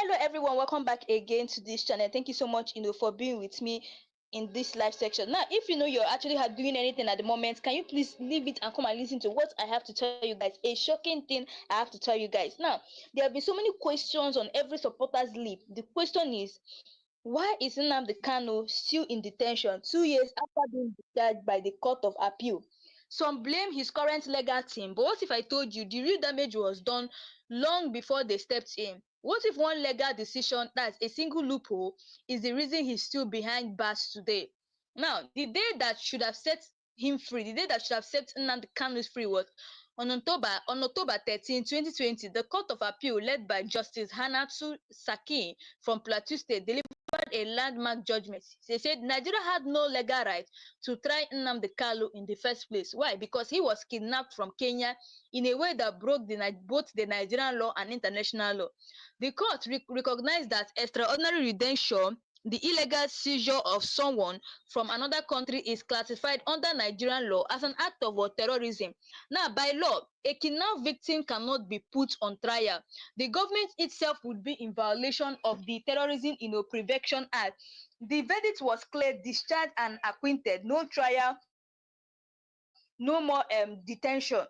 Hello everyone, welcome back again to this channel. Thank you so much, for being with me in this live section. Now, if you're actually doing anything at the moment, can you please leave it and come and listen to what I have to tell you guys? A shocking thing I have to tell you guys. Now, there have been so many questions on every supporter's lip. The question is, why is Nnamdi Kanu still in detention 2 years after being discharged by the Court of Appeal? Some blame his current legal team, but what if I told you the real damage was done long before they stepped in? What if one legal decision, that's a single loophole, is the reason he's still behind bars today? Now, the day that should have set him free, the day that should have set Nnamdi Kanu free was on October 13, 2020, the Court of Appeal, led by Justice Hanatu Saki from Plateau State, delivered a landmark judgment. They said Nigeria had no legal right to try Nnamdi Kanu in the first place. Why? Because he was kidnapped from Kenya in a way that broke both the Nigerian law and international law. The court recognized that extraordinary detention, the illegal seizure of someone from another country, is classified under Nigerian law as an act of terrorism. Now, by law, a kidnapped victim cannot be put on trial. The government itself would be in violation of the Terrorism Prevention Act. The verdict was clear: discharged and acquitted, no trial, no more detention.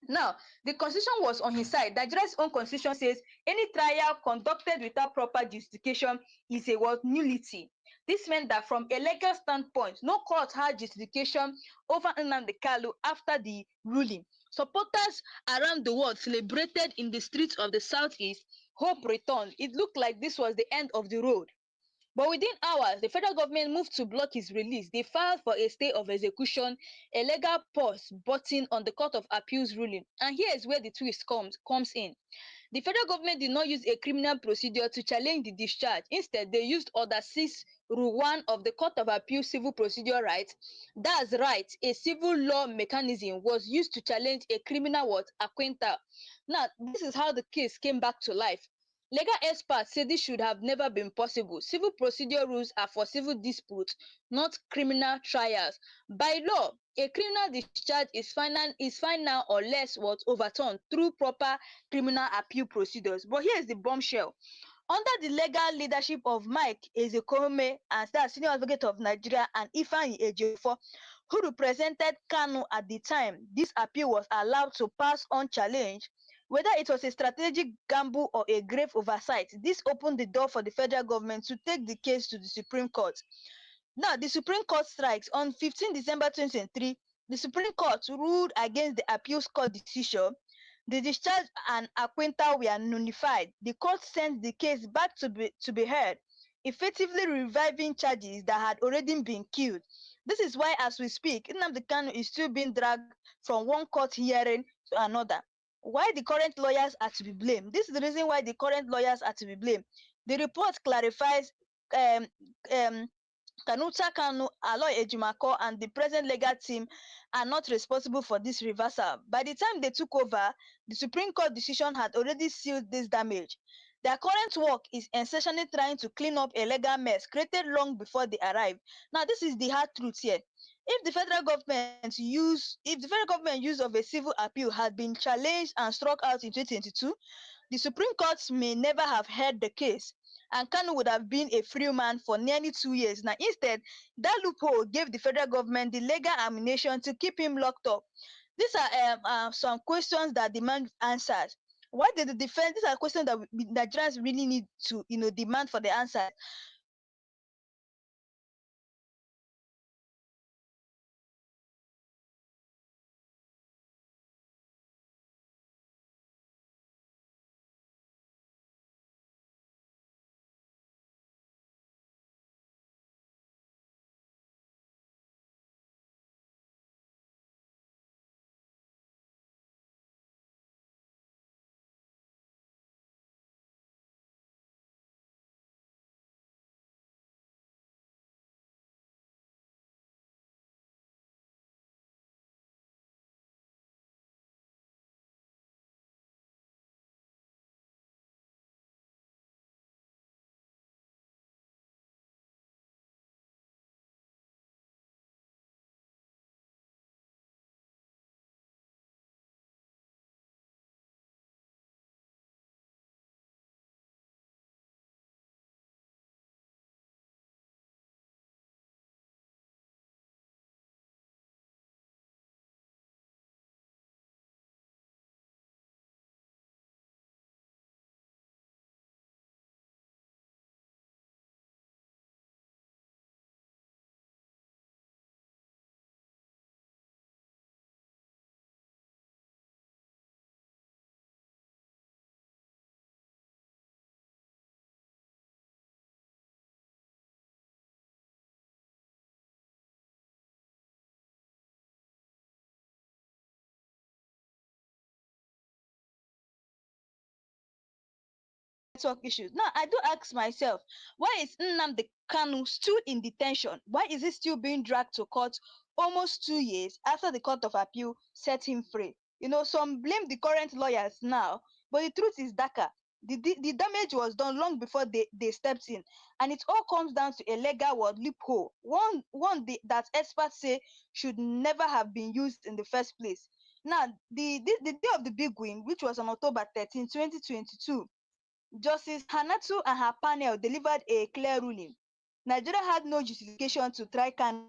Now, the constitution was on his side. Nigeria's own constitution says any trial conducted without proper justification is a nullity. This meant that from a legal standpoint, no court had justification over Nnamdi Kanu after the ruling. Supporters around the world celebrated in the streets of the southeast. Hope returned. It looked like this was the end of the road. But within hours, the federal government moved to block his release. They filed for a stay of execution, a legal pause button on the Court of Appeal's ruling. And here is where the twist comes in. The federal government did not use a criminal procedure to challenge the discharge. Instead, they used Order 6, Rule 1 of the Court of Appeal Civil Procedure Right. That's right, a civil law mechanism was used to challenge a criminal acquittal. Now, this is how the case came back to life. Legal experts say this should have never been possible. Civil procedure rules are for civil disputes, not criminal trials. By law, a criminal discharge is final unless overturned through proper criminal appeal procedures. But here's the bombshell. Under the legal leadership of Mike Ozekhome, and that's Senior Advocate of Nigeria, and Ejiofor, who represented Kanu at the time, this appeal was allowed to pass unchallenged. Whether it was a strategic gamble or a grave oversight, this opened the door for the federal government to take the case to the Supreme Court. Now, the Supreme Court strikes. On 15 December 2023, the Supreme Court ruled against the appeals court decision. The discharge and acquittal were nullified. The court sent the case back to be heard, effectively reviving charges that had already been killed. This is why, as we speak, Nnamdi Kanu is still being dragged from one court hearing to another. Why the current lawyers are to be blamed? This is the reason why the current lawyers are to be blamed. The report clarifies Kanuta Kanu, Aloy Ejiofor, and the present legal team are not responsible for this reversal. By the time they took over, the Supreme Court decision had already sealed this damage. Their current work is essentially trying to clean up a legal mess created long before they arrived. Now, this is the hard truth here. If the federal government use of a civil appeal had been challenged and struck out in 2022, the Supreme Court may never have heard the case, and Kanu would have been a free man for nearly 2 years. Now, instead, that loophole gave the federal government the legal ammunition to keep him locked up. These are some questions that demand answers. Why did the defense? These are questions that Nigerians really need to, demand for the answer. network issues. Now, I do ask myself, why is Nnamdi Kanu still in detention? Why is he still being dragged to court almost 2 years after the Court of Appeal set him free? Some blame the current lawyers now, but the truth is darker. The damage was done long before they stepped in, and it all comes down to a legal word loophole, that experts say should never have been used in the first place. Now, the day of the big win, which was on October 13, 2022, Justice Hanatu and her panel delivered a clear ruling. Nigeria had no justification to try Kanu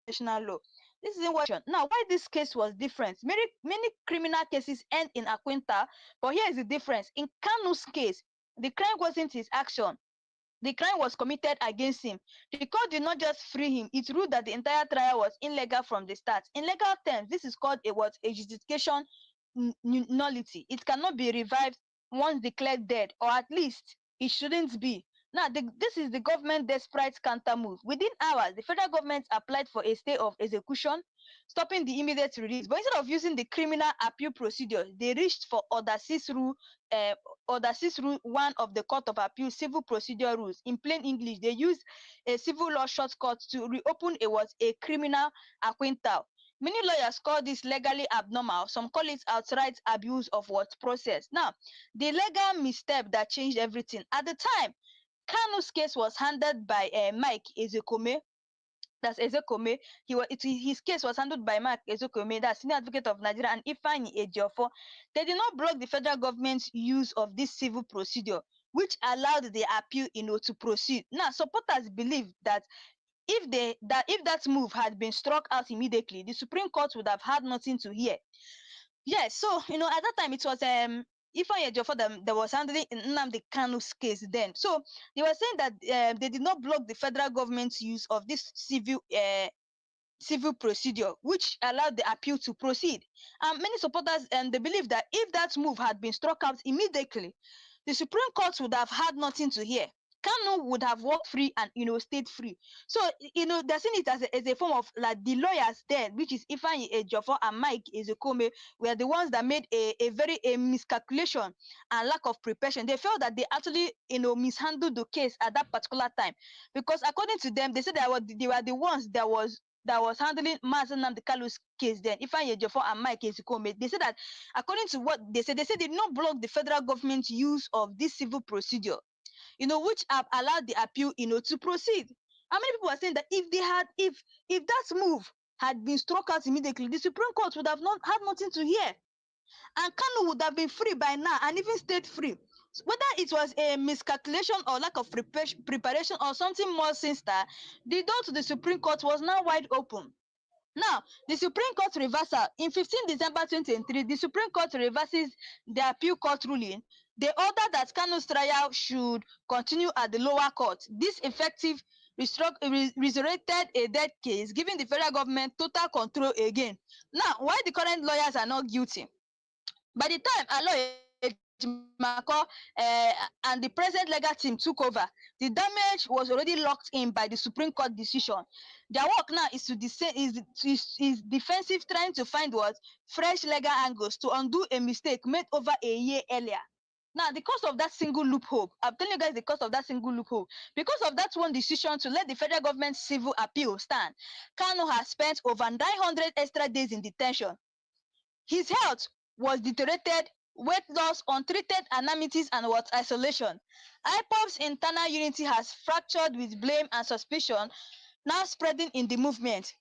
national law. This is what now why this case was different. Many criminal cases end in acquittal, but here is the difference. In Kanu's case, the crime wasn't his action. The crime was committed against him. The court did not just free him, it ruled that the entire trial was illegal from the start. In legal terms, this is called a justification nullity. It cannot be revived once declared dead, or at least it shouldn't be. Now, this is the government desperate counter move. Within hours, the federal government applied for a stay of execution, stopping the immediate release. But instead of using the criminal appeal procedure, they reached for Order 6 Rule 1 of the Court of Appeal Civil Procedure Rules. In plain English, they used a civil law shortcut to reopen a criminal acquittal. Many lawyers call this legally abnormal. Some call it outright abuse of what process. Now, the legal misstep that changed everything. At the time, Kanu's case was handled by Mike Ezekhome. That's Ozekhome. His case was handled by Mark Ozekhome, that's Senior Advocate of Nigeria, and Ifeanyi Ejiofor. They did not block the federal government's use of this civil procedure, which allowed the appeal, to proceed. Now, supporters believe that if that move had been struck out immediately, the Supreme Court would have had nothing to hear. Yes, so at that time it was Ifeanyi Ejiofor that was handling Nnamdi Kanu's case then. So they were saying that they did not block the federal government's use of this civil procedure, which allowed the appeal to proceed. And many supporters they believe that if that move had been struck out immediately, the Supreme Court would have had nothing to hear. Kanu would have walked free and stayed free. So they're seeing it as a form of like the lawyers there, which is Ifeanyi Ejiofor and Mike Ezekhome, were the ones that made a miscalculation and lack of preparation. They felt that they actually mishandled the case at that particular time, because according to them, they said they were the ones that was handling Mazi Nnamdi Kanu's case then, Ifeanyi Ejiofor and Mike Ezekhome. They said that according to what they said they did not block the federal government's use of this civil procedure, which have allowed the appeal, to proceed. How many people are saying that if that move had been struck out immediately, the Supreme Court would have not had nothing to hear, and Kanu would have been free by now and even stayed free. So whether it was a miscalculation or lack of preparation or something more sinister, the door to the Supreme Court was now wide open. Now, the Supreme Court reversal. In 15 December 2023, the Supreme Court reverses the appeal court ruling. They order that Kanu's trial should continue at the lower court. This effective resurrected a dead case, giving the federal government total control again. Now, why the current lawyers are not guilty? By the time Aloy Ejimako and the present legal team took over, the damage was already locked in by the Supreme Court decision. Their work now is is defensive, trying to find what fresh legal angles to undo a mistake made over a year earlier. Now, the cost of that single loophole, I'm telling you guys the cost of that single loophole. Because of that one decision to let the federal government civil appeal stand, Kanu has spent over 900 extra days in detention. His health was deteriorated, weight loss, untreated anxieties, and what isolation. IPOB's internal unity has fractured, with blame and suspicion now spreading in the movement.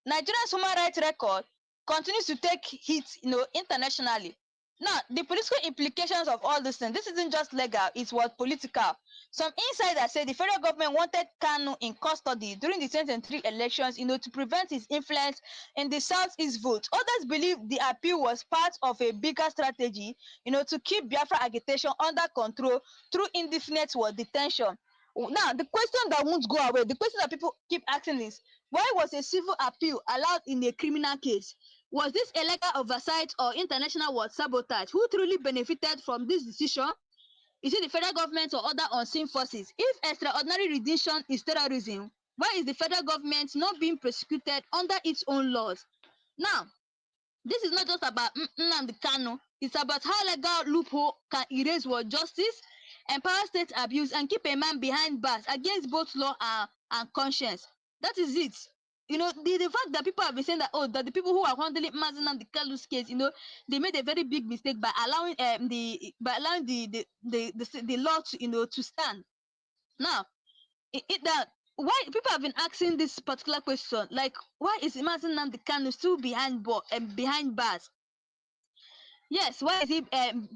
Nigeria's human rights record continues to take hits, internationally. Now, the political implications of all this thing, this isn't just legal, it's what political. Some insiders say the federal government wanted Kanu in custody during the 2023 elections, to prevent his influence in the Southeast vote. Others believe the appeal was part of a bigger strategy, to keep Biafra agitation under control through indefinite detention. Now, the question that won't go away, the question that people keep asking is, why was a civil appeal allowed in a criminal case? Was this illegal oversight or international sabotage? Who truly benefited from this decision? Is it the federal government or other unseen forces? If extraordinary rendition is terrorism, why is the federal government not being prosecuted under its own laws? Now, this is not just about Nnamdi Kanu. It's about how legal loophole can erase world justice, empower state abuse, and keep a man behind bars against both law and conscience. That is it. The fact that people have been saying that, that the people who are handling Nnamdi Kanu's case, they made a very big mistake by allowing the law to to stand. Now, that why people have been asking this particular question, like, why is Nnamdi Kanu still behind bars? Yes, why is he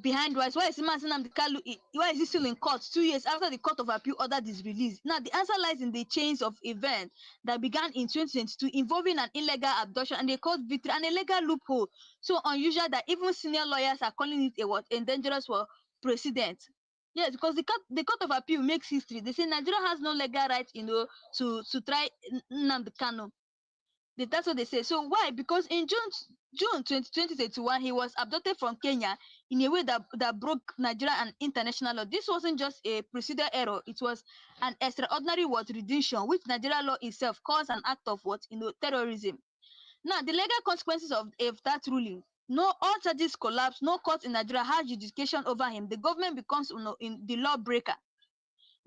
behind bars? Why is Nnamdi Kanu? Why is he still in court 2 years after the Court of Appeal ordered his release? Now, the answer lies in the chains of events that began in 2022 involving an illegal abduction and a court victory and a legal loophole so unusual that even senior lawyers are calling it a dangerous precedent. Yes, because the court of appeal makes history. They say Nigeria has no legal right, to try Nnamdi Kanu. That's what they say. So why? Because in June 2021, he was abducted from Kenya in a way that broke Nigeria and international law. This wasn't just a procedural error; it was an extraordinary rendition, which Nigeria law itself calls an act of terrorism. Now, the legal consequences of that ruling. No, all charges collapse. No court in Nigeria has jurisdiction over him. The government becomes in the lawbreaker.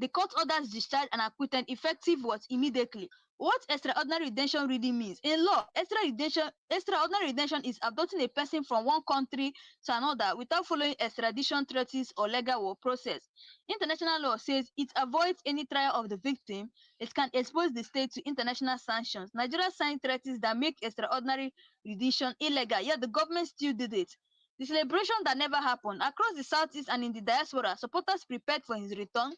The court orders discharge and acquitted effective immediately. What extraordinary redemption really means? In law, extraordinary redemption is abducting a person from one country to another without following extradition treaties or legal process. International law says it avoids any trial of the victim. It can expose the state to international sanctions. Nigeria signed treaties that make extraordinary redemption illegal, yet the government still did it. The celebration that never happened. Across the southeast and in the diaspora, supporters prepared for his return.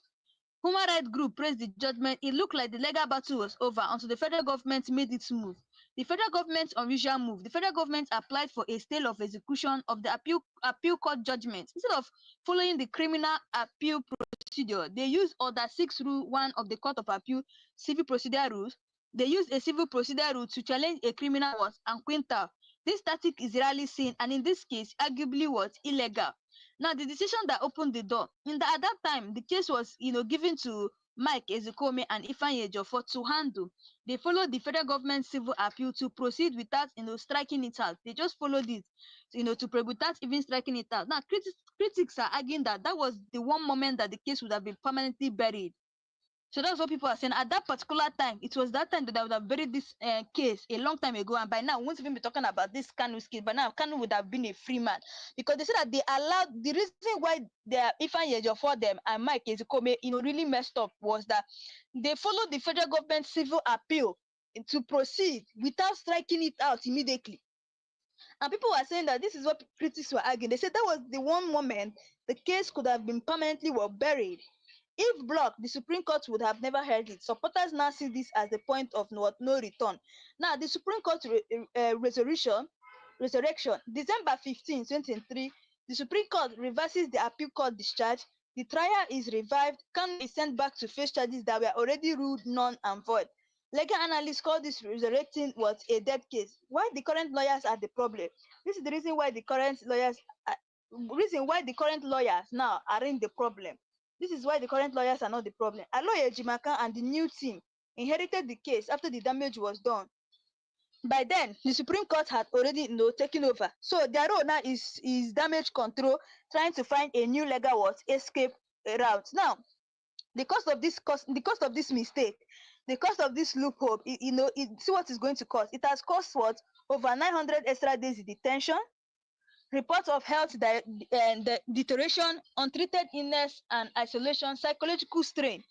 Human rights group praised the judgment. It looked like the legal battle was over until the federal government made its move. The federal government's unusual move. The federal government applied for a stay of execution of the appeal court judgment. Instead of following the criminal appeal procedure, they used Order 6 Rule 1 of the Court of Appeal Civil Procedure Rules. They used a civil procedure rule to challenge a criminal and quintal. This tactic is rarely seen and in this case arguably illegal. Now, the decision that opened the door, at that time, the case was, given to Mike Ozekhome and Ejiofor to handle. They followed the federal government civil appeal to proceed without, striking it out. They just followed it, without even striking it out. Now, critics are arguing that that was the one moment that the case would have been permanently buried. So that's what people are saying. At that particular time, it was that time that I would have buried this case a long time ago. And by now, we won't even be talking about this Kanu's case. But now, Kanu would have been a free man. Because they said that they allowed, the reason why Ifeanyi Ejiofor them and Mike Ozekhome, really messed up was that they followed the federal government civil appeal to proceed without striking it out immediately. And people were saying that this is what critics were arguing. They said that was the one moment the case could have been permanently buried. If blocked, the Supreme Court would have never heard it. Supporters now see this as the point of no return. Now, the Supreme Court resurrection, December 15, 2023, the Supreme Court reverses the appeal court discharge. The trial is revived. Kanu is sent back to face charges that were already ruled non and void. Legal analysts call this resurrecting a dead case. Why the current lawyers are the problem? This is the reason why the current lawyers now are in the problem. This is why the current lawyers are not the problem. Aloy Ejimaka and the new team inherited the case after the damage was done. By then, the Supreme Court had already taken over. So their role now is damage control, trying to find a new legal escape route. Now, the cost of this mistake, the cost of this loophole, see what it's going to cost. It has cost over 900 extra days in detention, reports of health deterioration, untreated illness and isolation, psychological strain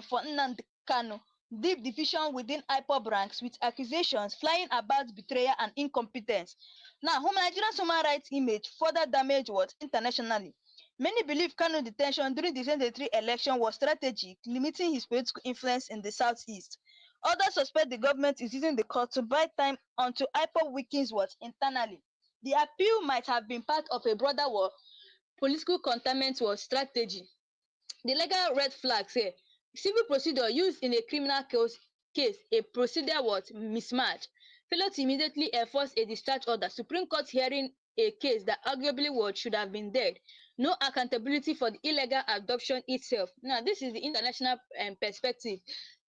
for Nnamdi Kanu. deep division within IPOB ranks with accusations flying about betrayal and incompetence. Now, Nigeria's human rights image further damaged what internationally. Many believe Kanu detention during the 2023 election was strategic, limiting his political influence in the southeast. Others suspect the government is using the court to buy time until IPOB weakens what internally. The appeal might have been part of a broader war, political containment was strategy. The legal red flags here. Civil procedure used in a criminal case, a procedure was mismatched. Failure to immediately enforce a discharge order. Supreme Court hearing a case that arguably should have been dead. No accountability for the illegal adoption itself. Now, this is the international perspective.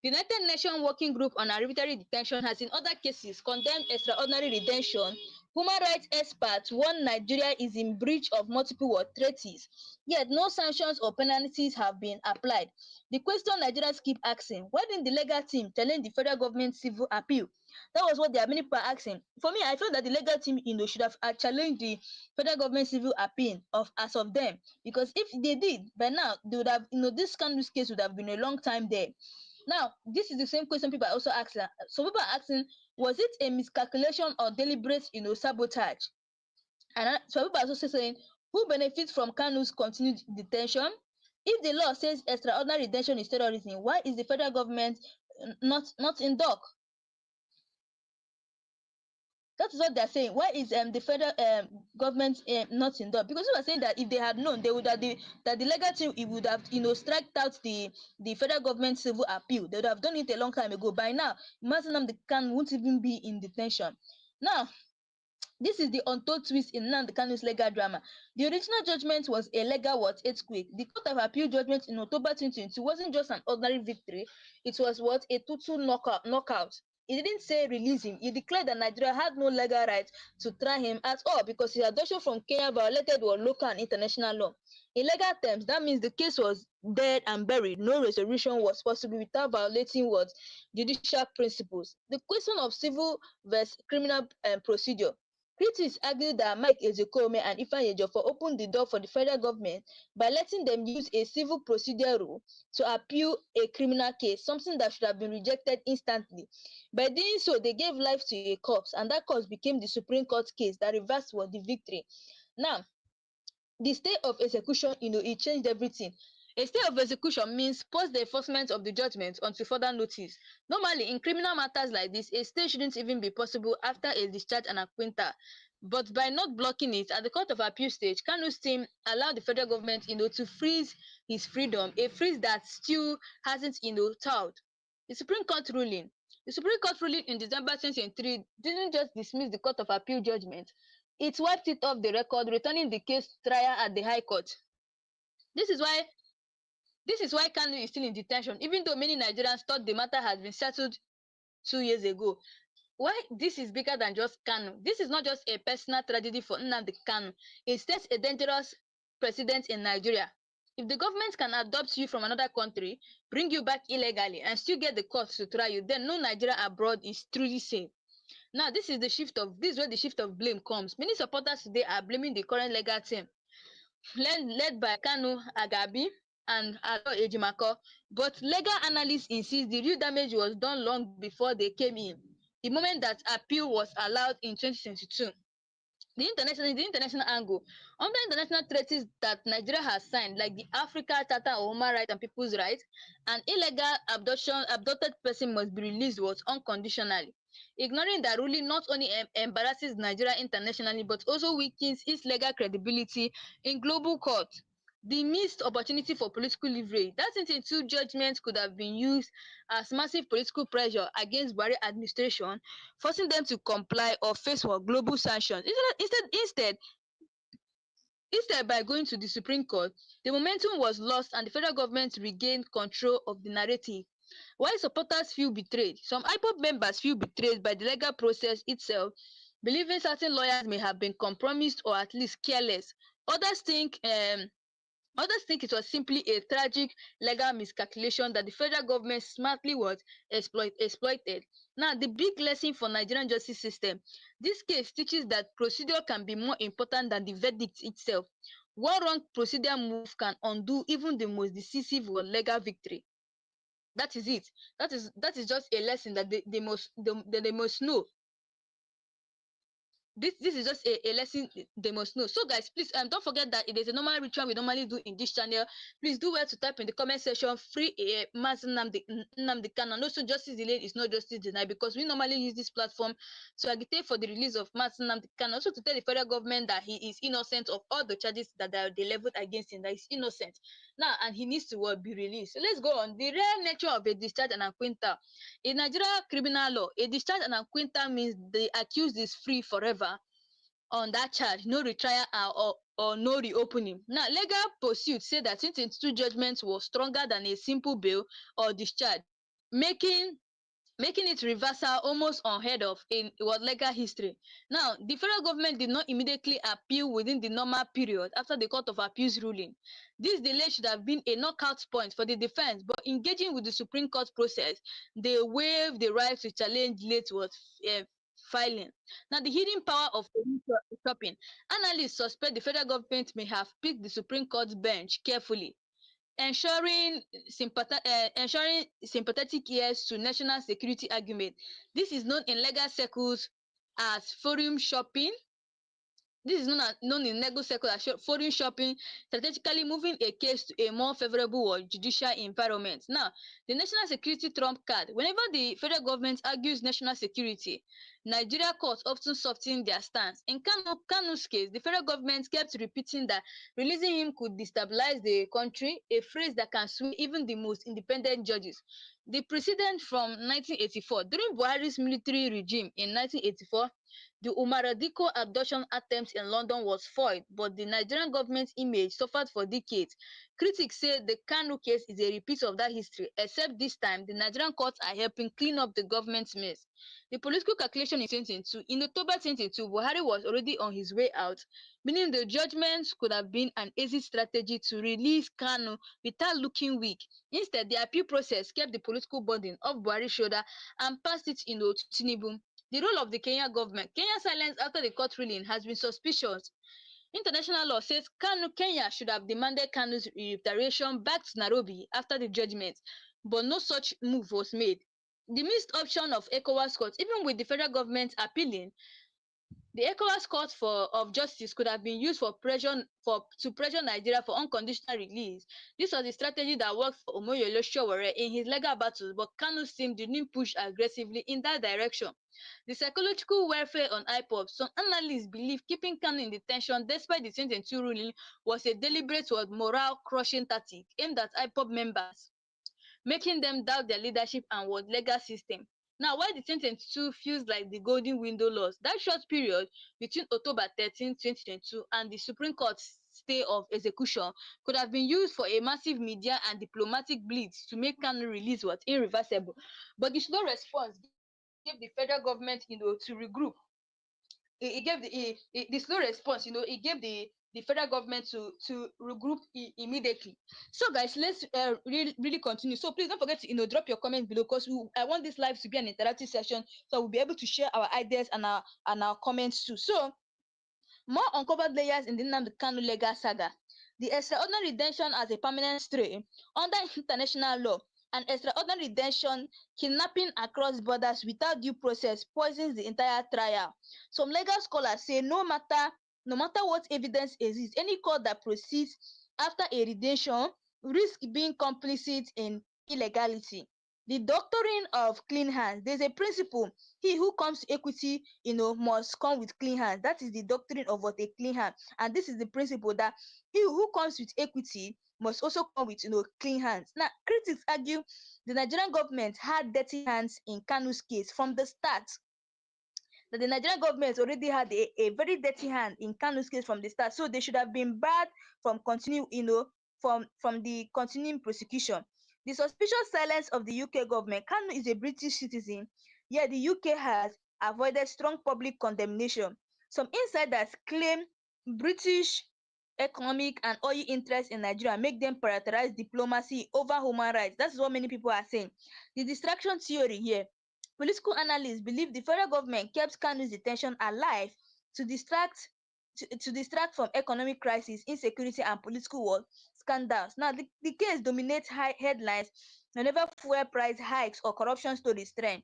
The United Nations Working Group on Arbitrary Detention has in other cases condemned extraordinary detention. Human rights experts warn Nigeria is in breach of multiple treaties, yet no sanctions or penalties have been applied. The question Nigerians keep asking, why didn't the legal team challenge the federal government civil appeal? That was what the many people are asking. For me, I feel that the legal team, should have challenged the federal government civil appeal as of them, because if they did, by now they would have, this kind of case would have been a long time there. Now, this is the same question people are also asking. So people are asking, was it a miscalculation or deliberate, sabotage? And some people are also saying, who benefits from Kanu's continued detention? If the law says extraordinary detention is terrorism, why is the federal government not in dock? That is what they're saying. Why is the federal government not in dock? Because we are saying that if they had known, they would have that the legal team, it would have striked out the federal government civil appeal. They would have done it a long time ago. By now, Nnamdi Kanu won't even be in detention. Now, this is the untold twist in Nnamdi Kanu's legal drama. The original judgment was a legal earthquake. The Court of Appeal judgment in October 2022 wasn't just an ordinary victory. It was a total knockout. It didn't say release him. It declared that Nigeria had no legal right to try him at all because his abduction from Kenya violated local and international law. In legal terms, that means the case was dead and buried. No resolution was possible without violating judicial principles. The question of civil versus criminal procedure. Critics argue that Mike Ezekhome and Ejiofor opened the door for the federal government by letting them use a civil procedure rule to appeal a criminal case, something that should have been rejected instantly. By doing so, they gave life to a corpse, and that corpse became the Supreme Court case that reversed the victory. Now, the stay of execution, it changed everything. A stay of execution means pause the enforcement of the judgment until further notice. Normally, in criminal matters like this, a stay shouldn't even be possible after a discharge and acquittal. But by not blocking it at the Court of Appeal stage, Kanu's team allowed the federal government, to freeze his freedom, a freeze that still hasn't, told. The Supreme Court ruling. The Supreme Court ruling in December 2023 didn't just dismiss the Court of Appeal judgment. It wiped it off the record, returning the case to trial at the High Court. This is why Kanu is still in detention, even though many Nigerians thought the matter has been settled 2 years ago. Why this is bigger than just Kanu? This is not just a personal tragedy for Nnamdi Kanu. It sets a dangerous precedent in Nigeria. If the government can adopt you from another country, bring you back illegally, and still get the courts to try you, then no Nigeria abroad is truly safe. Now, this is where the shift of blame comes. Many supporters today are blaming the current legal team, led by Kanu Agabi and Alo Ejimako, but legal analysts insist the real damage was done long before they came in, the moment that appeal was allowed in 2022. The international angle. Under international treaties that Nigeria has signed, like the Africa Charter on Human Rights and People's Rights, an illegal abducted person must be released unconditionally. Ignoring that ruling not only embarrasses Nigeria internationally, but also weakens its legal credibility in global court. The missed opportunity for political leverage. That 2022 judgment could have been used as massive political pressure against Buhari administration, forcing them to comply or face global sanctions. Instead, by going to the Supreme Court, the momentum was lost and the federal government regained control of the narrative. While supporters feel betrayed, some IPOB members feel betrayed by the legal process itself, believing certain lawyers may have been compromised or at least careless. Others think it was simply a tragic legal miscalculation that the federal government smartly exploited. Now, the big lesson for Nigerian justice system. This case teaches that procedure can be more important than the verdict itself. One wrong procedure move can undo even the most decisive legal victory. That is it. That is just a lesson that they must know. This is just a lesson they must know. So guys, please don't forget that it is a normal ritual we normally do in this channel. Please do well to type in the comment section free Mazi Nnamdi Kanu. And also justice delayed is not justice denied, because we normally use this platform to agitate for the release of Mazi Nnamdi Kanu. Also to tell the federal government that he is innocent of all the charges that they leveled against him, that he's innocent now and he needs to be released. So let's go on. The rare nature of a discharge and acquittal. In Nigeria criminal law, a discharge and acquittal means the accused is free forever on that charge, no retrial or no reopening. Now, legal pursuit say that 2022 judgment was stronger than a simple bail or discharge, making it reversal almost unheard of in what legal history. Now, the federal government did not immediately appeal within the normal period after the Court of Appeals ruling. This delay should have been a knockout point for the defense, but engaging with the Supreme Court process, they waived the right to challenge late was filing. Now, the hidden power of shopping. Analysts suspect the federal government may have picked the Supreme Court bench carefully, ensuring sympathetic ears to national security argument. This is known in legal circles as forum shopping. This is known in legal circles as foreign shopping, strategically moving a case to a more favorable or judicial environment. Now, the national security trump card. Whenever the federal government argues national security, Nigeria courts often soften their stance. In Kanu's case, the federal government kept repeating that releasing him could destabilize the country, a phrase that can sway even the most independent judges. The precedent from 1984, during Buhari's military regime in 1984, the Umar abduction attempt in London was foiled, but the Nigerian government's image suffered for decades. Critics say the Kanu case is a repeat of that history, except this time the Nigerian courts are helping clean up the government's mess. The political calculation in 2022. In October 2022, Buhari was already on his way out, meaning the judgment could have been an easy strategy to release Kanu without looking weak. Instead, the appeal process kept the political burden off Buhari's shoulder and passed it to Tinubu. The role of the Kenya government. Kenya's silence after the court ruling has been suspicious. International law says Kenya should have demanded Kanu's repatriation back to Nairobi after the judgment, but no such move was made. The missed option of ECOWAS court, even with the federal government appealing, the ECOWAS Court of Justice could have been used to pressure Nigeria for unconditional release. This was a strategy that worked for Omoyele Sowore in his legal battles, but Kanu's team didn't push aggressively in that direction. The psychological welfare on IPOB. Some analysts believe keeping Kanu in detention despite the 2022 ruling was a deliberate morale-crushing tactic aimed at IPOB members, making them doubt their leadership and legal system. Now, while the 2022 feels like the golden window loss, that short period between October 13, 2022 and the Supreme Court stay of execution could have been used for a massive media and diplomatic blitz to make Kanu release what irreversible. But the slow response gave the federal government, to regroup. It gave the slow response, it gave the federal government to regroup immediately. So guys, let's really continue. So please don't forget to drop your comments below, because I want this live to be an interactive session, so we'll be able to share our ideas and our comments too. So more uncovered layers in the Nnamdi Kanu legal saga. The extraordinary detention as a permanent stay under international law. An extraordinary detention, kidnapping across borders without due process poisons the entire trial. Some legal scholars say no matter what evidence exists, any court that proceeds after a detention risks being complicit in illegality. The doctrine of clean hands. There's a principle: he who comes to equity, must come with clean hands. That is the doctrine of what a clean hand. And this is the principle that he who comes with equity must also come with clean hands. Now, critics argue the Nigerian government had dirty hands in Kanu's case from the start. That the Nigerian government already had a very dirty hand in Kanu's case from the start, so they should have been barred from from the continuing prosecution. The suspicious silence of the UK government. Kanu is a British citizen, yet the UK has avoided strong public condemnation. Some insiders claim British economic and oil interests in Nigeria make them prioritize diplomacy over human rights. That's what many people are saying. The distraction theory here. Political analysts believe the federal government kept Kanu's detention alive to distract to distract from economic crisis, insecurity, and political war scandals. Now, the case dominates high headlines whenever fuel price hikes or corruption stories trend.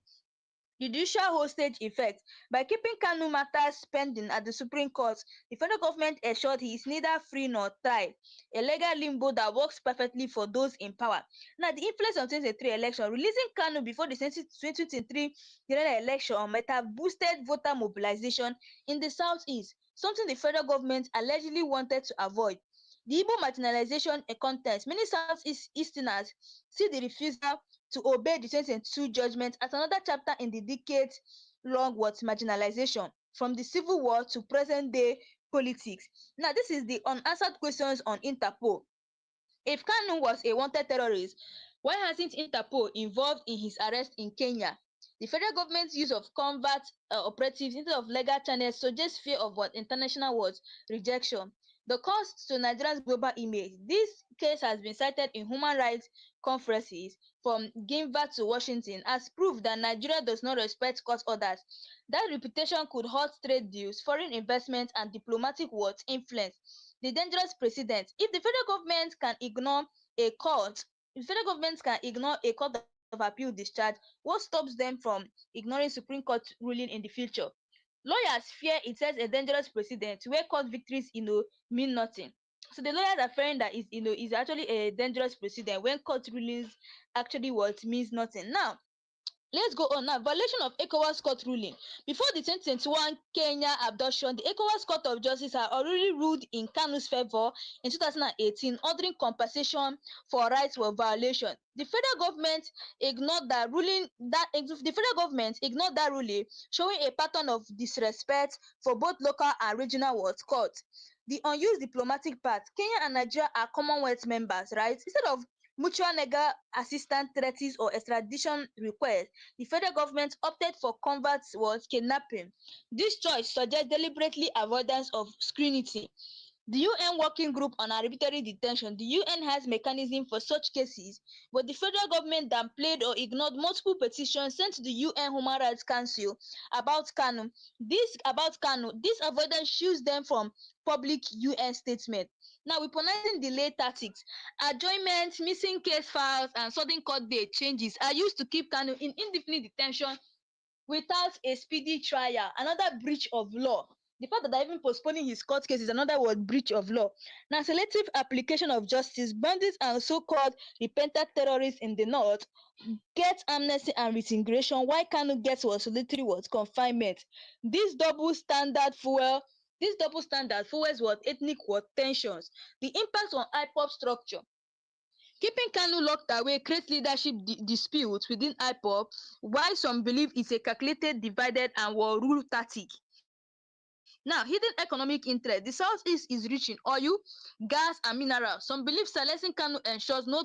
The judicial hostage effect. By keeping Kanu matters pending at the Supreme Court, the federal government ensured he is neither free nor tried, a legal limbo that works perfectly for those in power. Now, the influence on 2023 election. Releasing Kanu before the 2023 general election might have boosted voter mobilization in the southeast, something the federal government allegedly wanted to avoid. The Igbo marginalization contest. Many Southeast Easterners see the refusal to obey the 2022 judgment as another chapter in the decades-long what marginalization from the Civil War to present-day politics. Now, this is the unanswered questions on Interpol. If Kanu was a wanted terrorist, why hasn't Interpol involved in his arrest in Kenya? The federal government's use of covert operatives instead of legal channels suggests fear of what international words rejection. The cost to Nigeria's global image. This case has been cited in human rights conferences from Geneva to Washington as proof that Nigeria does not respect court orders. That reputation could hurt trade deals, foreign investment, and diplomatic words influence. The dangerous precedent. If the federal government can ignore a court, if the federal government can ignore a court of appeal discharge, what stops them from ignoring Supreme Court ruling in the future? Lawyers fear it sets a dangerous precedent where court victories, mean nothing. So the lawyers are fearing that is actually a dangerous precedent when court rulings actually what means nothing. Now, let's go on now. Violation of ECOWAS court ruling. Before the 2021 Kenya abduction, the ECOWAS Court of Justice had already ruled in Kanu's favor in 2018, ordering compensation for rights were violation. The federal government ignored that ruling. The federal government ignored that ruling, showing a pattern of disrespect for both local and regional world courts. The unused diplomatic part. Kenya and Nigeria are Commonwealth members, right? Instead of mutual legal assistance treaties or extradition requests, the federal government opted for covert was kidnapping. This choice suggests deliberately avoidance of scrutiny. The UN Working Group on Arbitrary Detention. The UN has mechanism for such cases, but the federal government downplayed or ignored multiple petitions sent to the UN Human Rights Council about Kanu. This avoidance shields them from public UN statement. Now, weaponizing delay tactics. Adjournments, missing case files, and sudden court date changes are used to keep Kanu in indefinite detention without a speedy trial. Another breach of law. The fact that they're even postponing his court case is another word breach of law. Now, selective application of justice. Bandits and so-called repentant terrorists in the north get amnesty and reintegration, while Kanu gets what solitary what confinement. This double standard fuel. This double standard fuels what ethnic what tensions. The impact on IPOP structure. Keeping Kanu locked away creates leadership disputes within IPOP, while some believe it's a calculated, divided, and war rule tactic. Now, hidden economic interest. The Southeast is rich in oil, gas, and minerals. Some believe silencing Kanu ensures no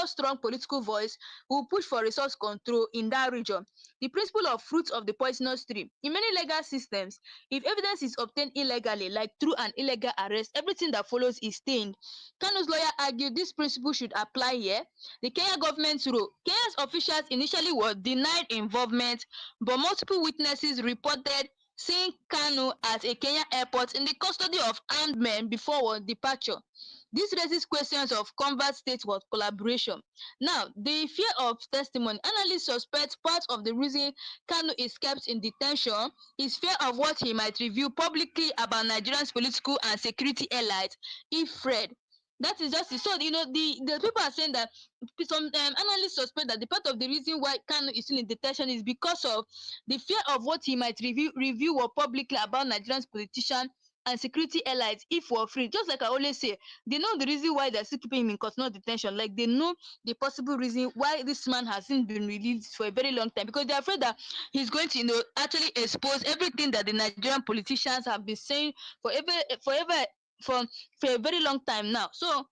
strong political voice will push for resource control in that region. The principle of fruits of the poisonous tree. In many legal systems, if evidence is obtained illegally, like through an illegal arrest, everything that follows is stained. Kanu's lawyer argued this principle should apply here. The Kenya government's role. Kenya's officials initially were denied involvement, but multiple witnesses reported seeing Kanu at a Kenya airport in the custody of armed men before departure. This raises questions of covert state collaboration. Now, the fear of testimony. Analysts suspect part of the reason Kanu is kept in detention is fear of what he might reveal publicly about Nigeria's political and security elites if read. That is just it. So, the people are saying that some analysts suspect that the part of the reason why Kanu is still in detention is because of the fear of what he might reveal or publicly about Nigerians politicians and security elites if we're free. Just like I always say, they know the reason why they're still keeping him in custodial detention. Like they know the possible reason why this man hasn't been released for a very long time, because they're afraid that he's going to, actually expose everything that the Nigerian politicians have been saying for for a very long time now. So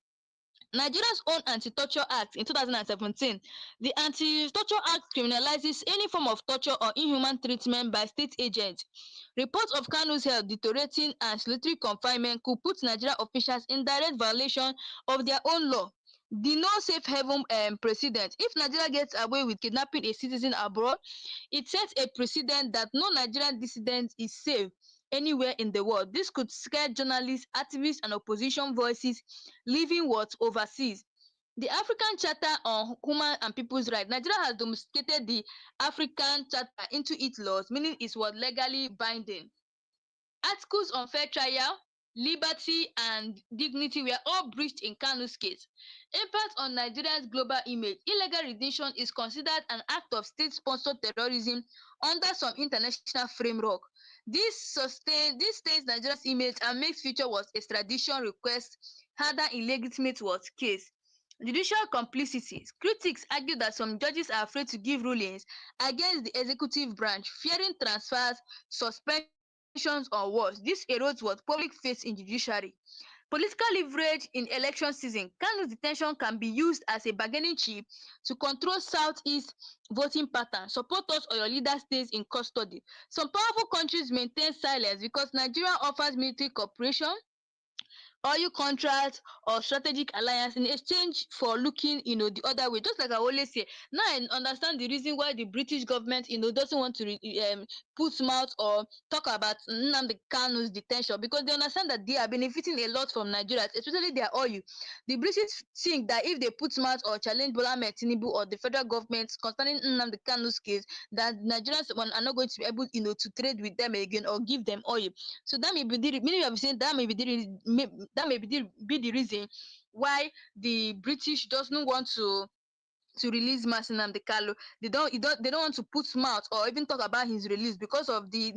Nigeria's own Anti-Torture Act in 2017, the Anti-Torture Act criminalizes any form of torture or inhuman treatment by state agents. Reports of Kanu's health deteriorating and solitary confinement could put Nigerian officials in direct violation of their own law. The no safe haven precedent. If Nigeria gets away with kidnapping a citizen abroad, it sets a precedent that no Nigerian dissident is safe. anywhere in the world. This could scare journalists, activists, and opposition voices living overseas. The African Charter on Human and People's Rights. Nigeria has domesticated the African Charter into its laws, meaning it's legally binding. Articles on fair trial, liberty, and dignity were all breached in Kanu's case. Impact on Nigeria's global image. Illegal rendition is considered an act of state-sponsored terrorism under some international framework. This stains Nigeria's image and makes future was extradition requests harder in legitimate case. Judicial complicity. Critics argue that some judges are afraid to give rulings against the executive branch, fearing transfers, suspensions, or worse. This erodes what public faith in judiciary. Political leverage in election season. Kanu's detention can be used as a bargaining chip to control Southeast voting patterns. Support us or your leader stays in custody. Some powerful countries maintain silence because Nigeria offers military cooperation, oil contracts, or strategic alliance in exchange for looking the other way. Just like I always say, now I understand the reason why the British government doesn't want to put mouth or talk about Nnamdi Kanu's detention, because they understand that they are benefiting a lot from Nigeria, especially their oil. The British think that if they put mouth or challenge Bola Ahmed Tinubu or the federal government concerning Nnamdi Kanu's case, that Nigerians are not going to be able to trade with them again or give them oil. So that may be the meaning of saying that may be be the reason why the British doesn't want to release Nnamdi Kanu. They don't want to put mouth or even talk about his release because of the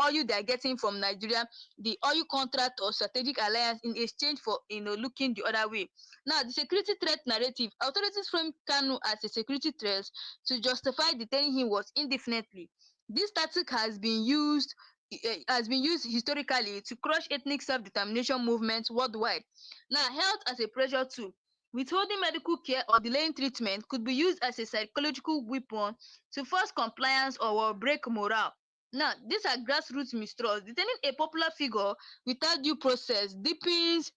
oil they are getting from Nigeria, the oil contract or strategic alliance in exchange for looking the other way. Now, the security threat narrative. Authorities frame Kanu as a security threat to justify detaining him indefinitely. This tactic has been used historically to crush ethnic self-determination movements worldwide. Now, health as a pressure tool. Withholding medical care or delaying treatment could be used as a psychological weapon to force compliance or break morale. Now, these are grassroots mistrust. Detaining a popular figure without due process deepens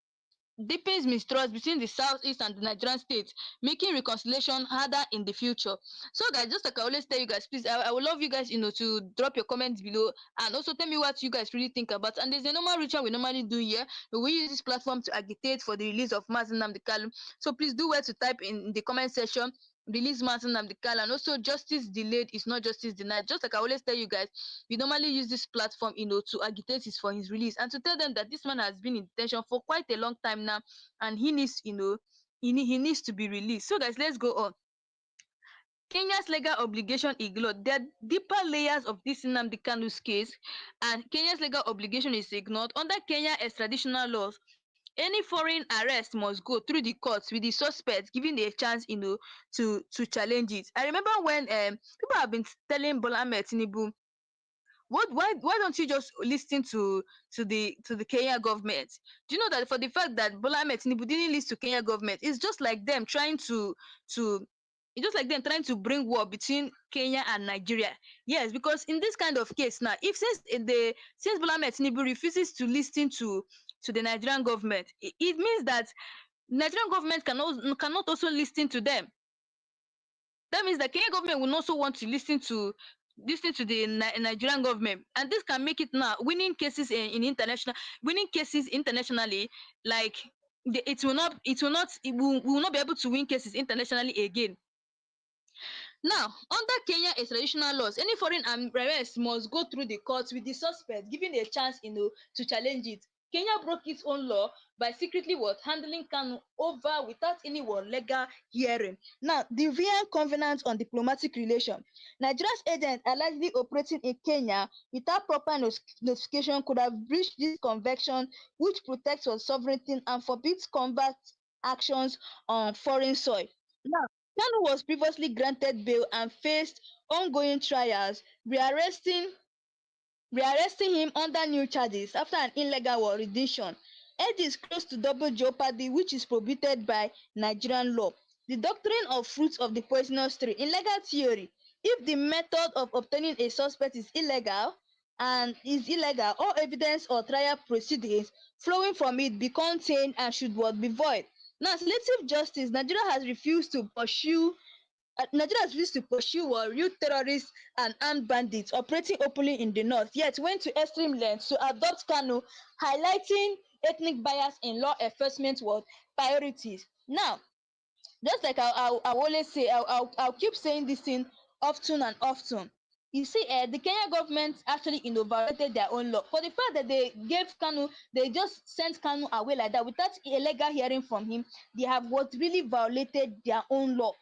mistrust between the southeast and the Nigerian states, making reconciliation harder in the future. So, guys, just like I always tell you guys, please, I would love you guys, to drop your comments below and also tell me what you guys really think about. And there's a normal ritual we normally do here. We use this platform to agitate for the release of Nnamdi Kanu. So, please do well to type in the comment section. Release Nnamdi Kanu, and also justice delayed is not justice denied. Just like I always tell you guys, we normally use this platform, to agitate for his release and to tell them that this man has been in detention for quite a long time now, and he needs, he needs to be released. So, guys, let's go on. Kenya's legal obligation ignored. There are deeper layers of this Nnamdi Kanu's case, and Kenya's legal obligation is ignored. Under Kenya extraditional laws, any foreign arrest must go through the courts with the suspect given a chance, to challenge it. I remember when people have been telling Bola Ahmed Tinubu, why don't you just listen to the Kenya government? Do you know that for the fact that Bola Ahmed Tinubu didn't listen to Kenya government, it's just like them trying to it's just like them trying to bring war between Kenya and Nigeria. Yes, because in this kind of case now, if since Bola Ahmed Tinubu refuses to listen to the Nigerian government, it means that Nigerian government cannot also listen to them. That means the Kenya government will also want to listen to the Nigerian government, and this can make it now winning cases internationally. Like we will not be able to win cases internationally again. Now, under Kenya extraditional laws, any foreign arrest must go through the courts with the suspect given a chance, to challenge it. Kenya broke its own law by secretly handling Kanu over without any legal hearing. Now, the Vienna Covenant on Diplomatic Relations. Nigeria's agents allegedly operating in Kenya without proper notification could have breached this convention, which protects our sovereignty and forbids combat actions on foreign soil. Now, Kanu was previously granted bail and faced ongoing trials, rearresting him under new charges after an illegal rendition. Age is close to double jeopardy, which is prohibited by Nigerian law. The doctrine of fruits of the poisonous tree. In legal theory, if the method of obtaining a suspect is illegal, all evidence or trial proceedings flowing from it be contained and should be void. Now, selective justice. Nigeria has refused to pursue Nigeria has refused to pursue real terrorists and armed bandits operating openly in the north, yet went to extreme lengths to adopt Kanu, highlighting ethnic bias in law enforcement priorities. Now, just like I'll always say, I'll keep saying this thing often and often. You see, the Kenya government actually violated their own law. For the fact that they gave Kanu, they just sent Kanu away like that without a legal hearing from him, they have what really violated their own law.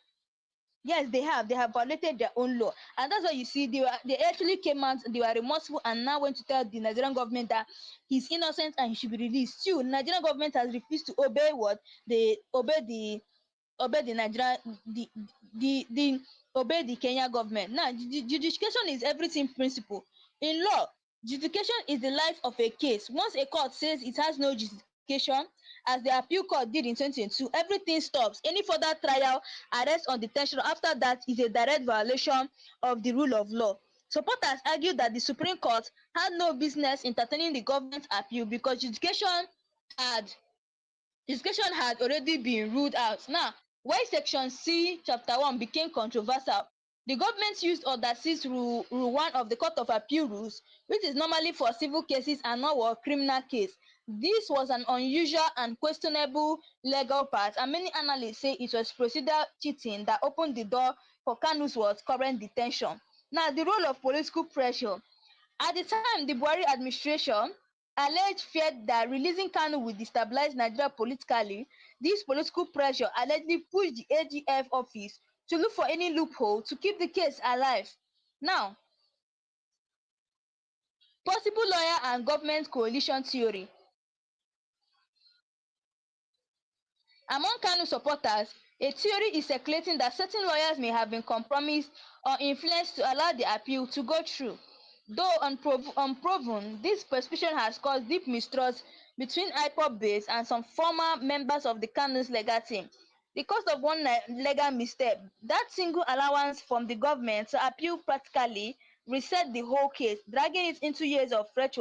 Yes, they have. They have violated their own law, and that's why you see they actually came out. They were remorseful and now went to tell the Nigerian government that he's innocent and he should be released. Still, Nigerian government has refused to obey what they obey the Nigerian the obey the Kenya government. Now, justification is everything principle. In law, justification is the life of a case. Once a court says it has no justification, as the appeal court did in 2022, everything stops. Any further trial, arrest or detention after that is a direct violation of the rule of law. Supporters argue that the Supreme Court had no business entertaining the government's appeal because had discussion had already been ruled out. Now, why Section C, Chapter 1 became controversial, the government used Order 6 Rule 1 of the Court of Appeal rules, which is normally for civil cases and not for criminal case. This was an unusual and questionable legal path, and many analysts say it was procedural cheating that opened the door for Kanu's current detention. Now, the role of political pressure. At the time, the Buhari administration alleged feared that releasing Kanu would destabilize Nigeria politically. This political pressure allegedly pushed the AGF office to look for any loophole to keep the case alive. Now, possible lawyer and government coalition theory. Among Kanu supporters, a theory is circulating that certain lawyers may have been compromised or influenced to allow the appeal to go through. Though unproven, this suspicion has caused deep mistrust between IPOB base and some former members of the Kanu's legal team. The cost of one legal misstep, that single allowance from the government to appeal practically reset the whole case, dragging it into years of fresh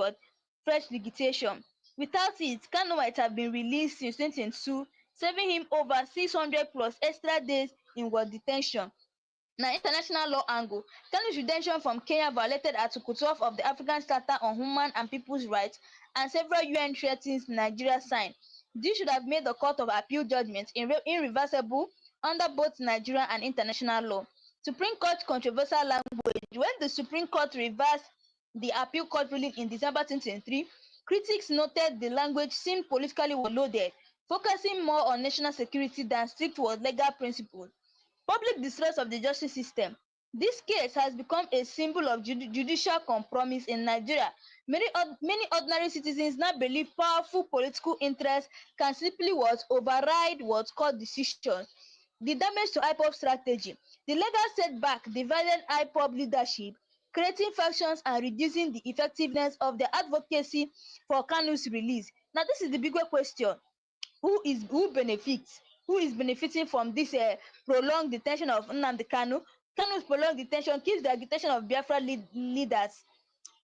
litigation. Without it, Kanu might have been released since 2022, saving him over 600 plus extra days in detention. Now, international law angle. Kanu's redemption from Kenya violated Article 12 of the African Charter on Human and People's Rights, and several UN treaties Nigeria signed. This should have made the Court of Appeal judgment irreversible under both Nigerian and international law. Supreme Court controversial language. When the Supreme Court reversed the appeal court ruling in December 2023, critics noted the language seemed politically loaded, focusing more on national security than strict legal principles. Public distrust of the justice system. This case has become a symbol of judicial compromise in Nigeria. Many ordinary citizens now believe powerful political interests can simply override court decisions. The damage to IPOB strategy. The legal setback divided IPOB leadership, creating factions and reducing the effectiveness of the advocacy for Kanu's release. Now, this is the bigger question. Who benefits? Who is benefiting from this prolonged detention of Nnamdi Kanu? Kanu's prolonged detention keeps the agitation of Biafra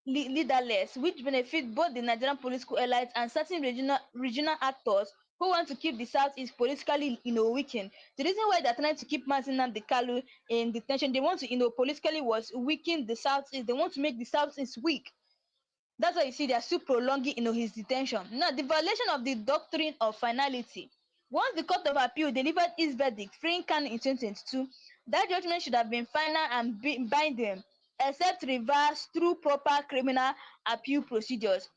leaderless, which benefit both the Nigerian political elites and certain regional actors who want to keep the Southeast politically weakened. The reason why they're trying to keep Nnamdi Kanu in detention, they want to politically weaken the Southeast. They want to make the Southeast weak. That's why you see they are still prolonging his detention. Now, the violation of the doctrine of finality. Once the Court of Appeal delivered its verdict freeing Kanu in 2022, that judgment should have been final and binding, except reversed through proper criminal appeal procedures,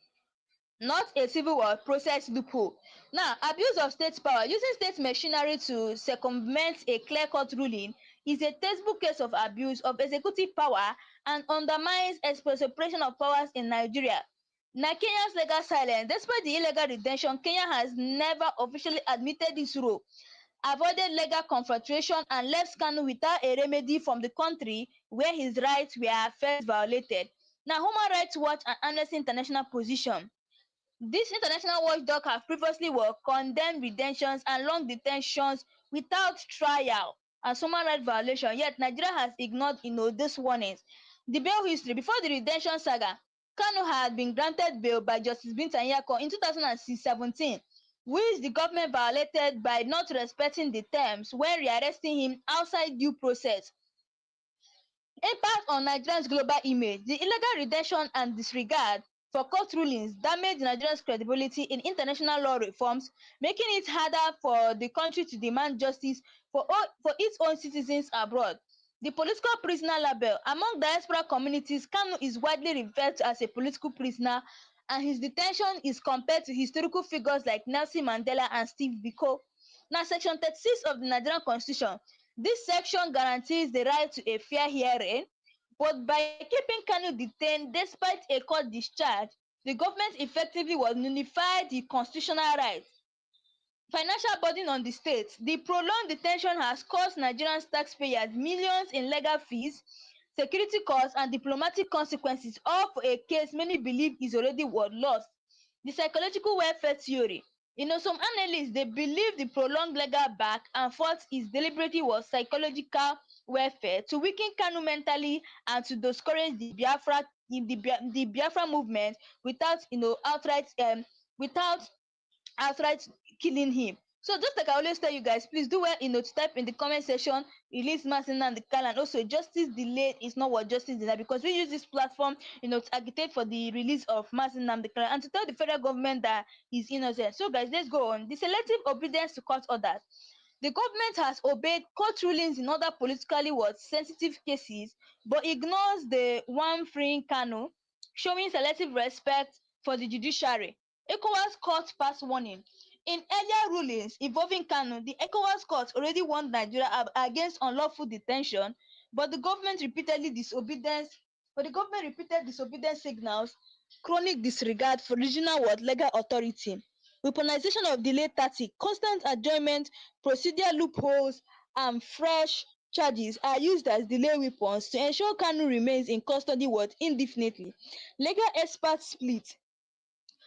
not a civil process loophole. Now, abuse of state power. Using state machinery to circumvent a clear-cut ruling is a textbook case of abuse of executive power and undermines separation of powers in Nigeria. Now, Kenya's legal silence. Despite the illegal detention, Kenya has never officially admitted this role, avoided legal confrontation, and left Kanu without a remedy from the country where his rights were first violated. Now, Human Rights Watch and Amnesty International position. These international watchdogs have previously condemned retentions and long detentions without trial as human rights violation, yet Nigeria has ignored these warnings. The bail history. Before the retention saga, Kanu had been granted bail by Justice Binta Nyako in 2017. which the government violated by not respecting the terms when rearresting him outside due process. Impact on Nigeria's global image. The illegal retention and disregard for court rulings damage Nigeria's credibility in international law reforms, making it harder for the country to demand justice for its own citizens abroad. The political prisoner label. Among diaspora communities, Kanu is widely referred to as a political prisoner, and his detention is compared to historical figures like Nelson Mandela and Steve Biko. Now, Section 36 of the Nigerian Constitution. This section guarantees the right to a fair hearing, but by keeping Kanu detained despite a court discharge, the government effectively was nullified the constitutional right. Financial burden on the state. The prolonged detention has cost Nigerian taxpayers millions in legal fees, security costs, and diplomatic consequences, all for a case many believe is already worth lost. The psychological welfare theory. Some analysts they believe the prolonged legal back and forth is deliberately was psychological welfare to weaken Kanu mentally and to discourage the Biafra movement without without outright killing him. So just like I always tell you guys, please do well to type in the comment section, release Nnamdi Kanu, and also justice delayed is not what justice denied, because we use this platform to agitate for the release of Nnamdi Kanu and to tell the federal government that he's innocent. So guys, let's go on. The selective obedience to court orders. The government has obeyed court rulings in other politically sensitive cases, but ignores the one freeing Kanu, showing selective respect for the judiciary. ECOWAS court pass warning. In earlier rulings involving Kanu, the ECOWAS court already warned Nigeria against unlawful detention, but the government repeated disobedience signals, chronic disregard for regional legal authority, weaponization of delay tactic, constant adjournment, procedural loopholes, and fresh charges are used as delay weapons to ensure Kanu remains in custody indefinitely. Legal experts split.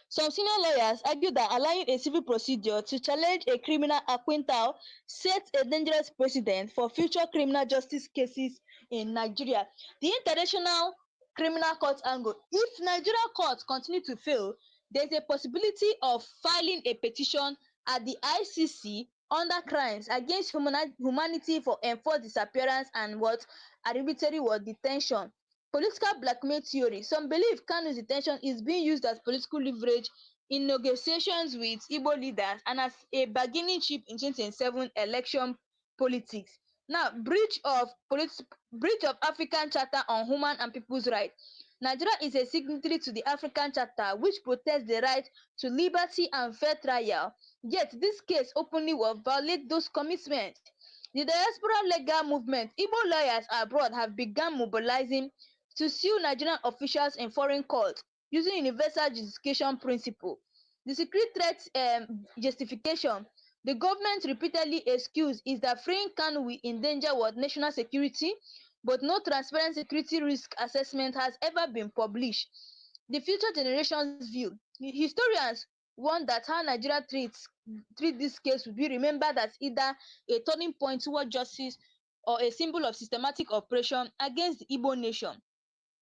Some senior lawyers argue that allowing a civil procedure to challenge a criminal acquittal sets a dangerous precedent for future criminal justice cases in Nigeria. The International Criminal Court angle. If Nigeria courts continue to fail, there's a possibility of filing a petition at the ICC under crimes against humanity for enforced disappearance and arbitrary detention. Political blackmail theory. Some believe Kanu's detention is being used as political leverage in negotiations with Igbo leaders and as a bargaining chip in 2027 election politics. Now, breach of African Charter on Human and People's Rights. Nigeria is a signatory to the African Charter, which protects the right to liberty and fair trial. Yet, this case openly will violate those commitments. The diaspora legal movement, Igbo lawyers abroad have begun mobilizing to sue Nigerian officials in foreign courts using universal justification principle. The secret threat justification. The government repeatedly excuse is that freeing Kanu will endanger national security, but no transparent security risk assessment has ever been published. The future generations view. Historians warn that how Nigeria treat this case will be remembered as either a turning point toward justice or a symbol of systematic oppression against the Igbo nation.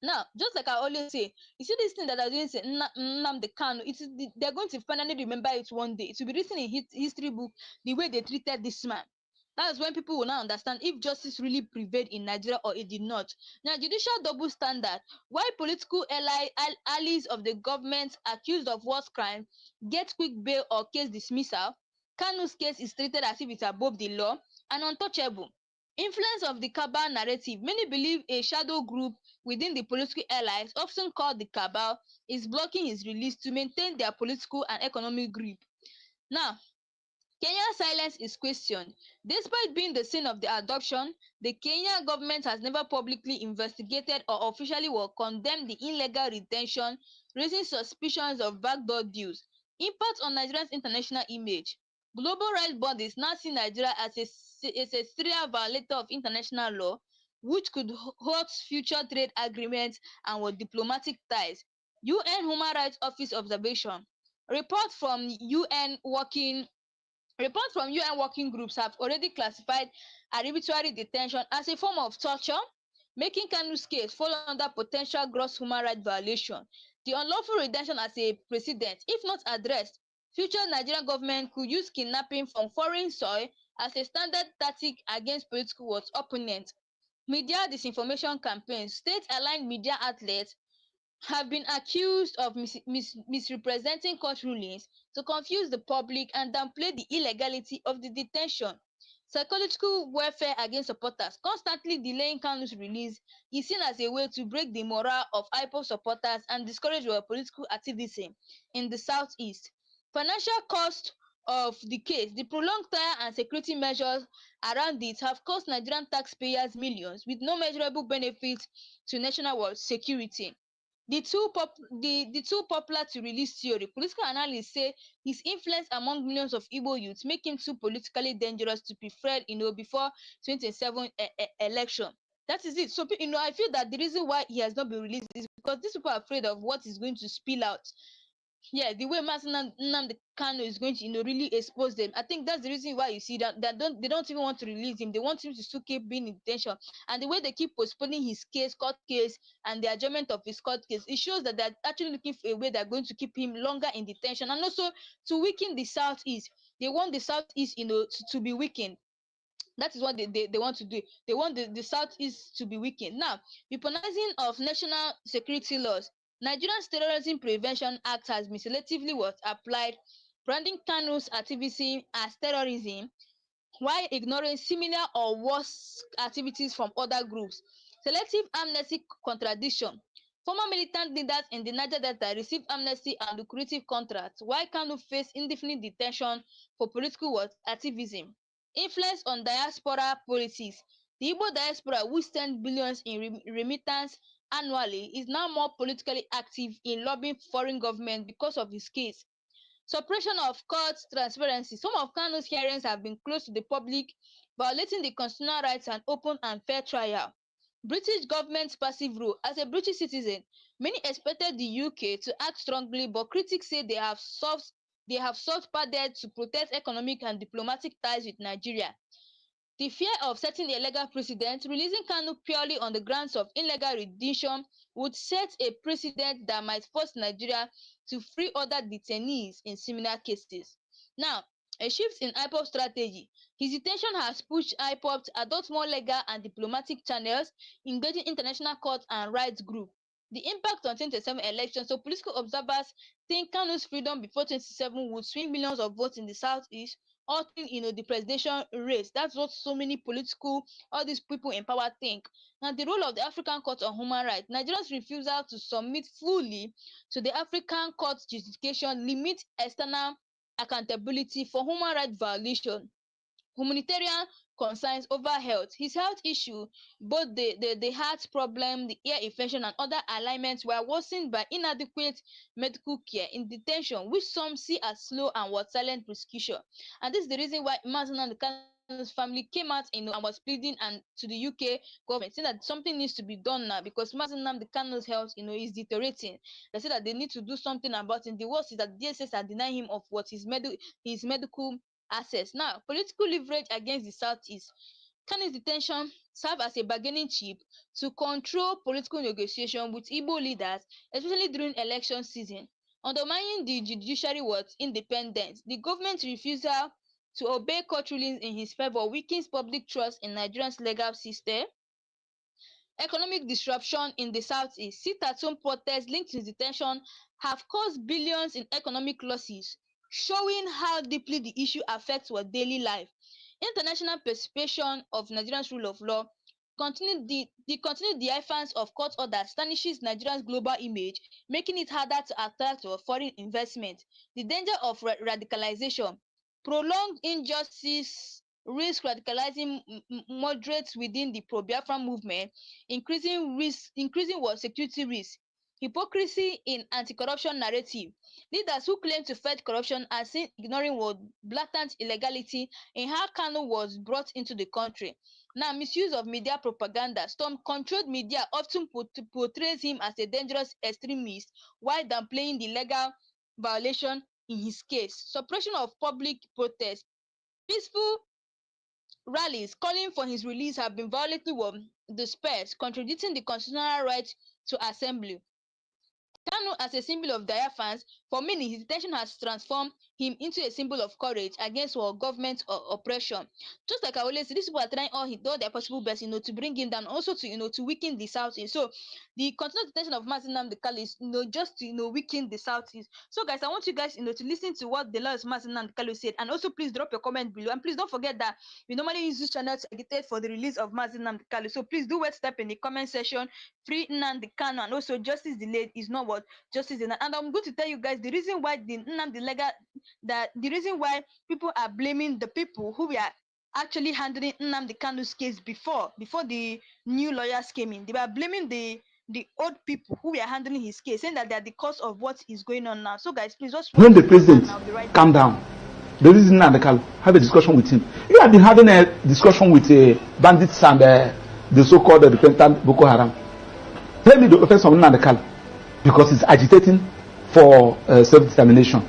Now, just like I always say, you see this thing that I didn't say, Nnamdi Kanu, they're going to finally remember it one day. It will be written in history book the way they treated this man. That is when people will now understand if justice really prevailed in Nigeria or it did not. Now, judicial double standard. Why political allies of the government accused of war crimes get quick bail or case dismissal, Kanu's case is treated as if it's above the law and untouchable. Influence of the cabal narrative. Many believe a shadow group within the political allies, often called the cabal, is blocking his release to maintain their political and economic grip. Now, Kenya's silence is questioned. Despite being the scene of the adoption, the Kenya government has never publicly investigated or officially condemned the illegal retention, raising suspicions of backdoor deals. Impact on Nigeria's international image. Global rights bodies now see Nigeria as a serial violator of international law, which could hurt future trade agreements and diplomatic ties. UN Human Rights Office observation. Reports from UN working groups have already classified arbitrary detention as a form of torture, making Kanu's case fall under potential gross human rights violation. The unlawful retention as a precedent, if not addressed, Future Nigerian government could use kidnapping from foreign soil as a standard tactic against political opponents. Media disinformation campaigns. State-aligned media outlets have been accused of misrepresenting court rulings to confuse the public and downplay the illegality of the detention. Psychological warfare against supporters. Constantly delaying Kanu's release is seen as a way to break the morale of IPOB supporters and discourage political activism in the southeast. Financial cost of the case. The prolonged trial and security measures around it have cost Nigerian taxpayers millions with no measurable benefit to national security. The too popular to release theory. Political analysts say his influence among millions of Igbo youths make him too politically dangerous to be feared, before 2027 election. That is it. So, I feel that the reason why he has not been released is because these people are afraid of what is going to spill out. Yeah, the way Master Nnamdi Kanu is going to, really expose them. I think that's the reason why you see that they don't even want to release him. They want him to still keep being in detention. And the way they keep postponing his court case, and the adjournment of his court case, it shows that they're actually looking for a way they're going to keep him longer in detention, and also to weaken the southeast. They want the southeast, to be weakened. That is what they want to do. They want the southeast to be weakened. Now, weaponizing of national security laws. Nigeria's Terrorism Prevention Act has been selectively applied, branding Kanu's activism as terrorism while ignoring similar or worse activities from other groups. Selective amnesty contradiction. Former militant leaders in the Niger Delta received amnesty and lucrative contracts, while Kanu faced indefinite detention for political activism. Influence on diaspora politics. The Igbo diaspora, which sends billions in remittance annually, is now more politically active in lobbying foreign governments because of his case. Suppression of court transparency. Some of Kanu's hearings have been closed to the public, violating the constitutional rights and open and fair trial. British government's passive role. As a British citizen, many expected the UK to act strongly, but critics say they have sought padded to protect economic and diplomatic ties with Nigeria. The fear of setting a legal precedent. Releasing Kanu purely on the grounds of illegal rendition would set a precedent that might force Nigeria to free other detainees in similar cases. Now, a shift in IPOB strategy. His detention has pushed IPOB to adopt more legal and diplomatic channels, engaging international courts and rights groups. The impact on 2027 elections. So, political observers think Kanu's freedom before 2027 would swing millions of votes in the southeast, altering, the presidential race. That's what so many all these people in power think. And the role of the African Court on Human Rights. Nigeria's refusal to submit fully to the African Court's justification limits external accountability for human rights violation. Humanitarian concerns over health. His health issue, both the heart problem, the ear infection, and other alignments were worsened by inadequate medical care in detention, which some see as slow and was silent prosecution. And this is the reason why Mazin and Kanu's family came out, and was pleading and to the UK government, saying that something needs to be done now because Mazin the Kanu's health, is deteriorating. They said that they need to do something about it. The worst is that DSS are denying him of what his medical access. Now, political leverage against the Southeast. Kanu's detention serve as a bargaining chip to control political negotiation with Igbo leaders, especially during election season. Undermining the judiciary independence. The government's refusal to obey court rulings in his favor weakens public trust in Nigeria's legal system. Economic disruption in the southeast. Sit-at-home protests linked to his detention have caused billions in economic losses, showing how deeply the issue affects our daily life. International participation of Nigeria's rule of law. The continued defiance of court orders tarnishes Nigeria's global image, making it harder to attract foreign investment. The danger of radicalization. Prolonged injustice risk radicalizing moderates within the pro-Biafra movement, increasing security risk. Hypocrisy in anti-corruption narrative. Leaders who claim to fight corruption are seen ignoring blatant illegality in how Kanu was brought into the country. Now, misuse of media propaganda. Storm-controlled media often portrays him as a dangerous extremist while downplaying the legal violation in his case. Suppression of public protest. Peaceful rallies calling for his release have been violently dispersed, contradicting the constitutional right to assembly. Kanu as a symbol of defiance. For many, his detention has transformed him into a symbol of courage against government oppression. Just like I always say, these people are trying all their possible best, to bring him down, also to to weaken the Southeast. So the continued detention of Mazi Nnamdi Kanu is just to weaken the Southeast. So guys, I want you guys to listen to what the lawyers Mazi Nnamdi Kanu said, and also please drop your comment below, and please don't forget that we normally use this channel to agitate for the release of Mazi Nnamdi Kanu. So please do wet step in the comment section, free Nnamdi Kanu, and also justice delayed is not what justice denied. And I'm going to tell you guys the reason why the reason why people are blaming the people who were actually handling Nnamdi Kanu's case before the new lawyers came in. They were blaming the old people who were handling his case, saying that they are the cause of what is going on now. So guys, please just when the president calm down, the reason Nnamdi Kanu have a discussion with him. You have been having a discussion with bandits and the so-called repentant Boko Haram. Tell me the offense of Nnamdi Kanu, because he's agitating for self-determination,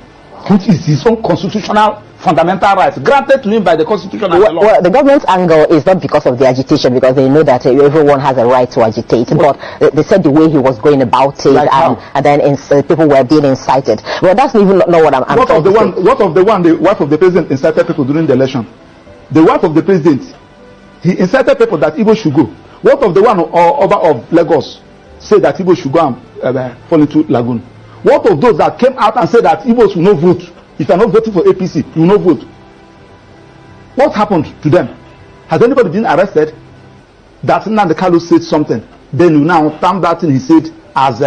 which is his own constitutional fundamental rights granted to him by the constitution and the law. Well, the government's angle is not because of the agitation, because they know that everyone has a right to agitate, but they said the way he was going about it, like and then people were being incited. Well, that's even not what I'm what of the wife of the president incited people during the election? The wife of the president, he incited people that Igbo should go. What of the one of Lagos said that Igbo should go and fall into lagoon? What of those that came out and said that Igbos will not vote? If you are not voting for APC, you will not vote. What happened to them? Has anybody been arrested? That Nnamdi Kanu said something, then you now term that thing he said as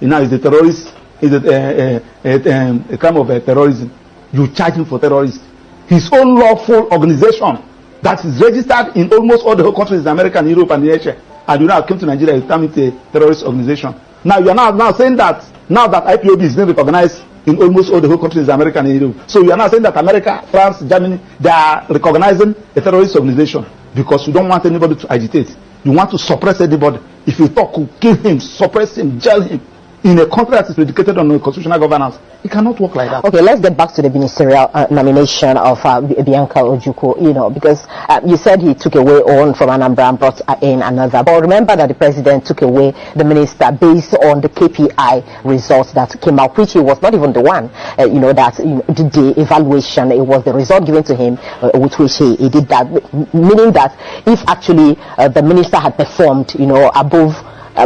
is a terrorist, is a crime of terrorism. You charge him for terrorism. His own lawful organization that is registered in almost all the whole countries in America and Europe and Asia, and you now came to Nigeria, you term it a terrorist organization. Now you are now saying that now that IPOB is being recognized in almost all the whole countries in America and Europe. So you are now saying that America, France, Germany, they are recognizing a terrorist organization because you don't want anybody to agitate. You want to suppress anybody. If you talk, kill him, suppress him, jail him. In a country that is predicated on constitutional governance, it cannot work like that. Okay, let's get back to the ministerial nomination of Bianca Ojukwu, because you said he took away one from Anambra and brought in another. But remember that the president took away the minister based on the KPI results that came out, which he was not even the one, that did the evaluation. It was the result given to him with which he did that, meaning that if actually the minister had performed, above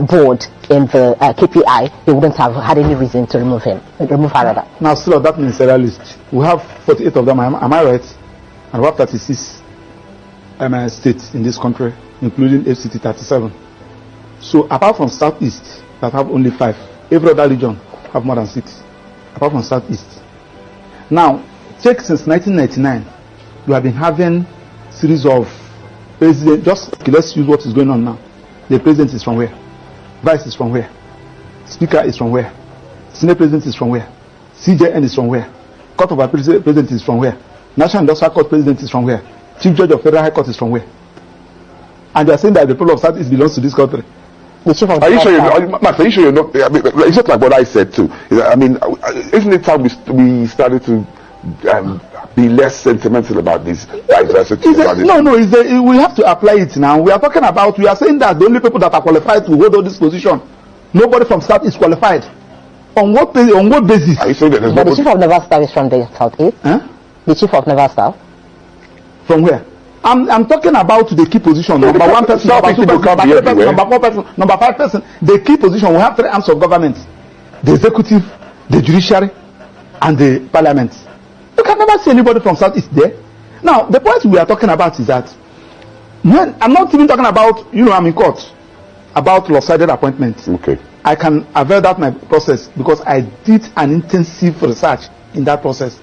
board in the KPI, they wouldn't have had any reason to remove her rather. Now, still on that ministerial list, we have 48 of them, am I right? And we have 36 states in this country, including FCT 37. So, apart from Southeast, that have only 5, every other region have more than 6, apart from Southeast. Now, check since 1999, we have been having series of presidents. Just let's use what is going on now. The president is from where? Vice is from where? Speaker is from where? Senate President is from where? CJN is from where? Court of Appeal President is from where? National Industrial Court President is from where? Chief Judge of Federal High Court is from where? And they are saying that the people of Southeast belongs to this country. Are you sure you're not? I mean, it's just like what I said too. I mean, isn't it time we started to be less sentimental about this diversity? We have to apply it now. We are saying that the only people that are qualified to hold all this position, nobody from South is qualified. On what basis? Are you saying that there's but the chief of Naval Staff is from the Southeast? Huh? The chief of Naval Staff? From where? I'm talking about the key position. Number 1 person, number 2 person, number 3 person, number 4 person, number 5 person. The key position, we have 3 arms of government: the executive, the judiciary, and the parliament. You can never see anybody from Southeast there. Now, the point we are talking about is that when I'm not even talking about, I'm in court about lopsided appointments. Okay. I can avail that my process because I did an intensive research in that process.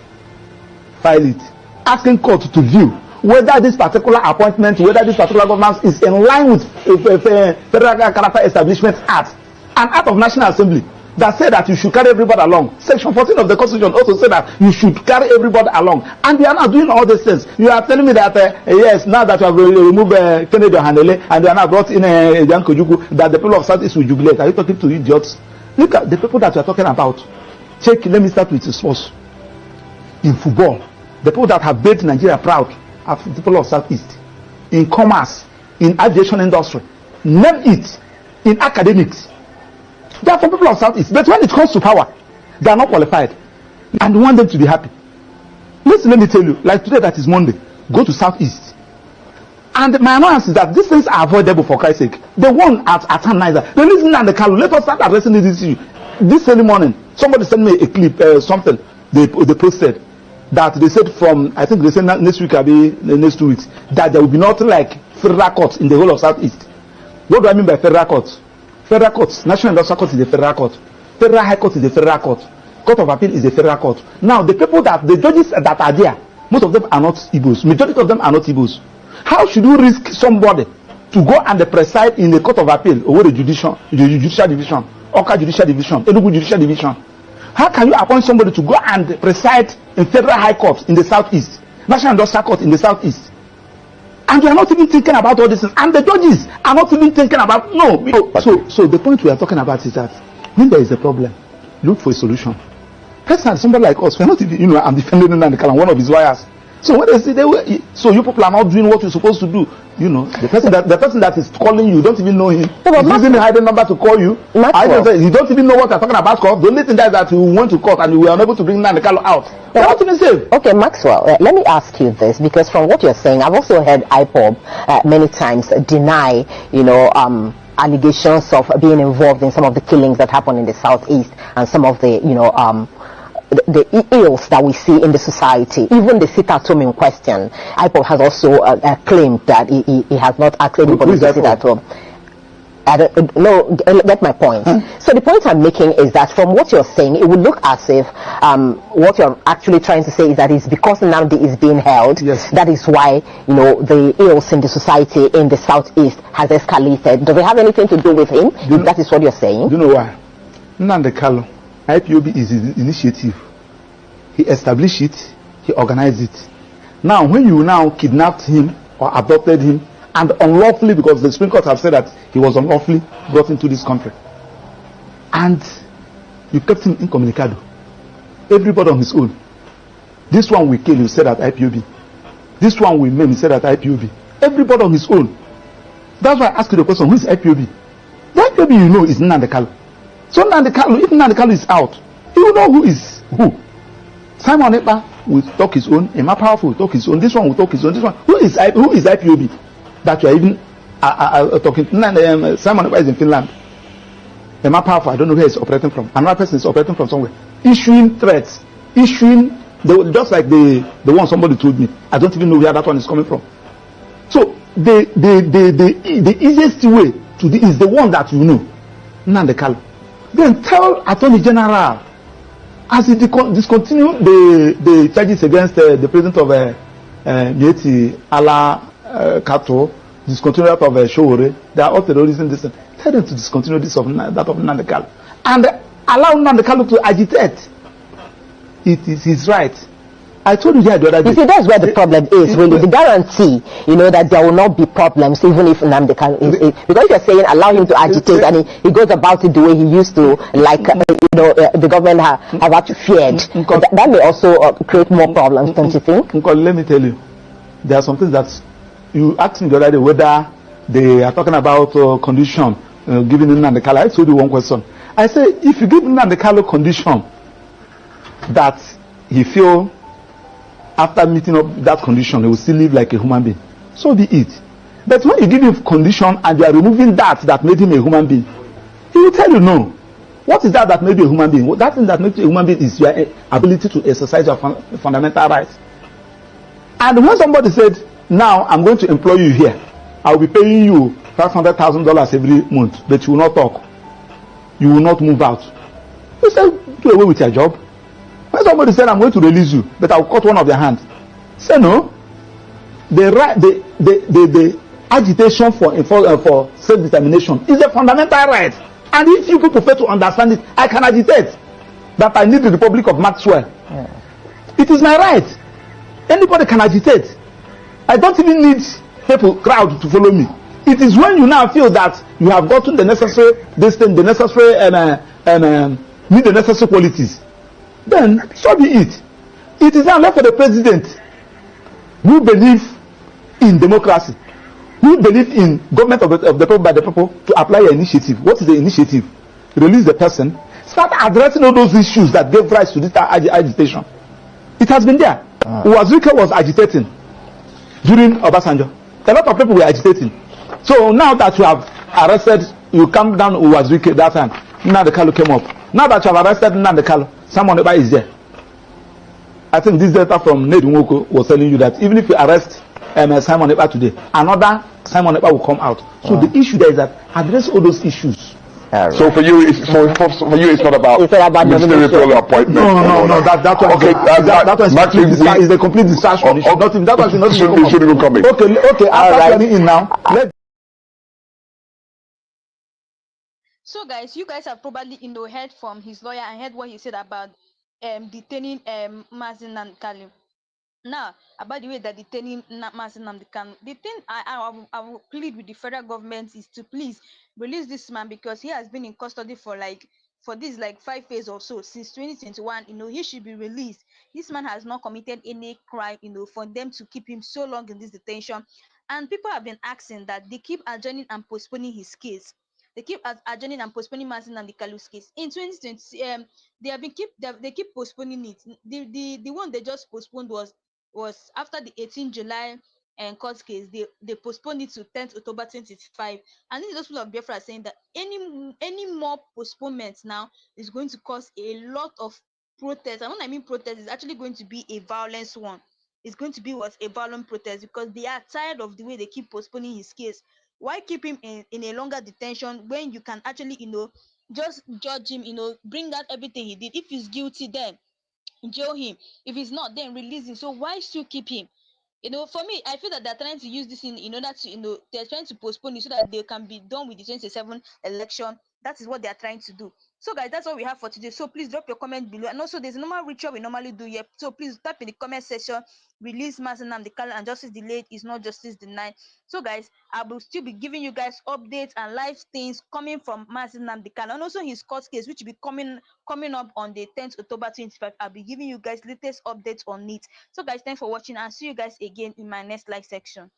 File it, asking court to view whether this particular appointment, whether this particular governance is in line with Federal Character Establishment Act, an act of National Assembly that said that you should carry everybody along. Section 14 of the Constitution also said that you should carry everybody along. And we are not doing all these things. You are telling me that, yes, now that you have removed Kennedy Handele and you are now brought in Bianca Ojukwu, that the people of Southeast will jubilate. Are you talking to idiots? Look at the people that you are talking about. Check, let me start with the sports. In football, the people that have made Nigeria proud are the people of Southeast. In commerce, in aviation industry, name it, in academics. They are from people of Southeast. But when it comes to power, they are not qualified. And we want them to be happy. Listen, let me tell you, like today that is Monday, go to Southeast. And my annoyance is that these things are avoidable for Christ's sake. The one at Niger, the reason and the Kalu, let us start addressing this issue. This early morning, somebody sent me a clip, something they posted, that they said from, I think they said next week, maybe next 2 weeks, that there will be nothing like federal courts in the whole of Southeast. What do I mean by federal courts? Federal courts, National Industrial Court is a federal court. Federal High Court is a federal court. Court of Appeal is a federal court. Now, the judges that are there, most of them are not Igbos. Majority of them are not Igbos. How should you risk somebody to go and preside in the Court of Appeal over the judicial division, Oka Judicial Division, Enugu Judicial Division? How can you appoint somebody to go and preside in Federal High Court in the Southeast, National Industrial Court in the Southeast? And you are not even thinking about all this, and the judges are not even thinking about So the point we are talking about is that when there is a problem, look for a solution. Personally, somebody like us, we're not even, I'm defending Nnamdi Kanu, one of his lawyers. So when they say so you people are not doing what you're supposed to do, the person that is calling you, don't even know him. He's using a hidden number to call you. You don't even know what they're talking about court. The only thing that you went to court and you were unable to bring Nnamdi Kanu out. They're not even safe. Okay, Maxwell, let me ask you this, because from what you're saying, I've also heard IPOB many times deny, allegations of being involved in some of the killings that happen in the Southeast and some of the, the ills that we see in the society. Even the sit-at-home in question, IPOB has also claimed that he has not asked anybody to sit at home. No, get my point. So the point I'm making is that from what you're saying, it would look as if what you're actually trying to say is that it's because Nnamdi is being held. Yes. That is why the ills in the society in the Southeast has escalated. Does it have anything to do with him? That is what you're saying. Do you know why? Nnamdi Kanu, IPOB is his initiative. He established it. He organized it. Now, when you now kidnapped him or adopted him, and unlawfully, because the Supreme Court have said that he was unlawfully brought into this country, and you kept him incommunicado, everybody on his own. This one we kill, you said at IPOB. This one we maim, you said at IPOB. Everybody on his own. That's why I ask you the question, who is IPOB? The IPOB is Nnamdi Kanu. So Nnamdi Kanu, if Nnamdi Kanu is out, he will know who is who. Simon Ekpa will talk his own, Emma Powerful will talk his own, this one will talk his own, this one. Who is IPOB? That you are even talking. Simon Ekpa is in Finland. Emma Powerful, I don't know where he's operating from. Another person is operating from somewhere. Issuing threats. Just like the one somebody told me. I don't even know where that one is coming from. So the easiest way to do is the one that you know. Nnamdi Kanu. Then tell Attorney General, as he discontinue the charges against the president of Mieti Ala Kato, discontinue that of Showore, they are all terrorism. Tell them to discontinue that of Nnamdi Kanu, and allow Nnamdi Kanu to agitate. It is his right. I told you the other day. You see, that's where the problem is, really. The guarantee, that there will not be problems, even if Nnamdi Kanu is, because you're saying allow him to agitate, and he goes about it the way he used to, like, the government have actually feared. That may also create more problems, don't you think? Let me tell you, there are some things that you asked me the other day whether they are talking about condition giving Nnamdi Kanu. I told you one question. I say, if you give Nnamdi Kanu condition that he feel after meeting up that condition, he will still live like a human being, so be it. But when you give him condition and you are removing that made him a human being, he will tell you no. What is that made you a human being? That thing that makes you a human being is your ability to exercise your fundamental rights. And when somebody said, now I'm going to employ you here, I'll be paying you $500,000 every month, but you will not talk, you will not move out, you say, do away with your job. When somebody said, I'm going to release you, but I'll cut one of their hands, say no. The agitation for self-determination is a fundamental right. And if you people fail to understand it, I can agitate that I need the Republic of Maxwell. Yeah. It is my right. Anybody can agitate. I don't even need crowd to follow me. It is when you now feel that you have gotten the necessary need the necessary qualities, then so be it. It is now left for the president, who believe in democracy, who believe in government of the people by the people, to apply an initiative. What is the initiative? Release the person, start addressing all those issues that gave rise to this agitation. It has been there. Uwazuke was agitating during Obasanjo. A lot of people were agitating. So now that you have arrested, you come down Uwazuke that time, Nnamdi Kanu came up. Now that you have arrested Nnamdi Kanu, Simon Ekpa is there. I think this data from Ned Nwoko was telling you that even if you arrest Simon Ekpa today, another Simon Ekpa will come out. So the issue there is that address all those issues. Right. So for you, it's not about ministerial appointment. No. That one. Okay, that is the complete distraction. That shouldn't even come in. Okay. After in now, let. So guys, you guys have probably heard from his lawyer and heard what he said about detaining Mazi Nnamdi Kanu. Now, about the way that detaining Mazi Nnamdi Kanu, the thing I will plead with the federal government is to please release this man, because he has been in custody for this 5 years or so, since 2021. He should be released. This man has not committed any crime, for them to keep him so long in this detention. And people have been asking that they keep adjourning and postponing his case. They keep adjourning and postponing Mazi Nnamdi Kanu's case. In 2020, they keep postponing it. The one they just postponed was after the 18 July court case. They postponed it to 10th October 2025. And this is those people of Biafra saying that any more postponements now is going to cause a lot of protests. And when I mean protest, it's actually going to be a violence one. It's going to be a violent protest, because they are tired of the way they keep postponing his case. Why keep him in a longer detention when you can actually just judge him, bring out everything he did. If he's guilty, then jail him. If he's not, then release him. So why still keep him? For me, I feel that they're trying to use this in order to, they're trying to postpone it so that they can be done with the 2027 election. That is what they're trying to do. So guys, that's all we have for today. So please drop your comment below. And also, there's a normal ritual we normally do here. So please type in the comment section, release Mazi Nnamdi Kanu and justice delayed is not justice denied. So guys, I will still be giving you guys updates and live things coming from Mazi Nnamdi Kanu, and also his court case, which will be coming up on the 10th October 2025. I'll be giving you guys latest updates on it. So guys, thanks for watching, and see you guys again in my next live section.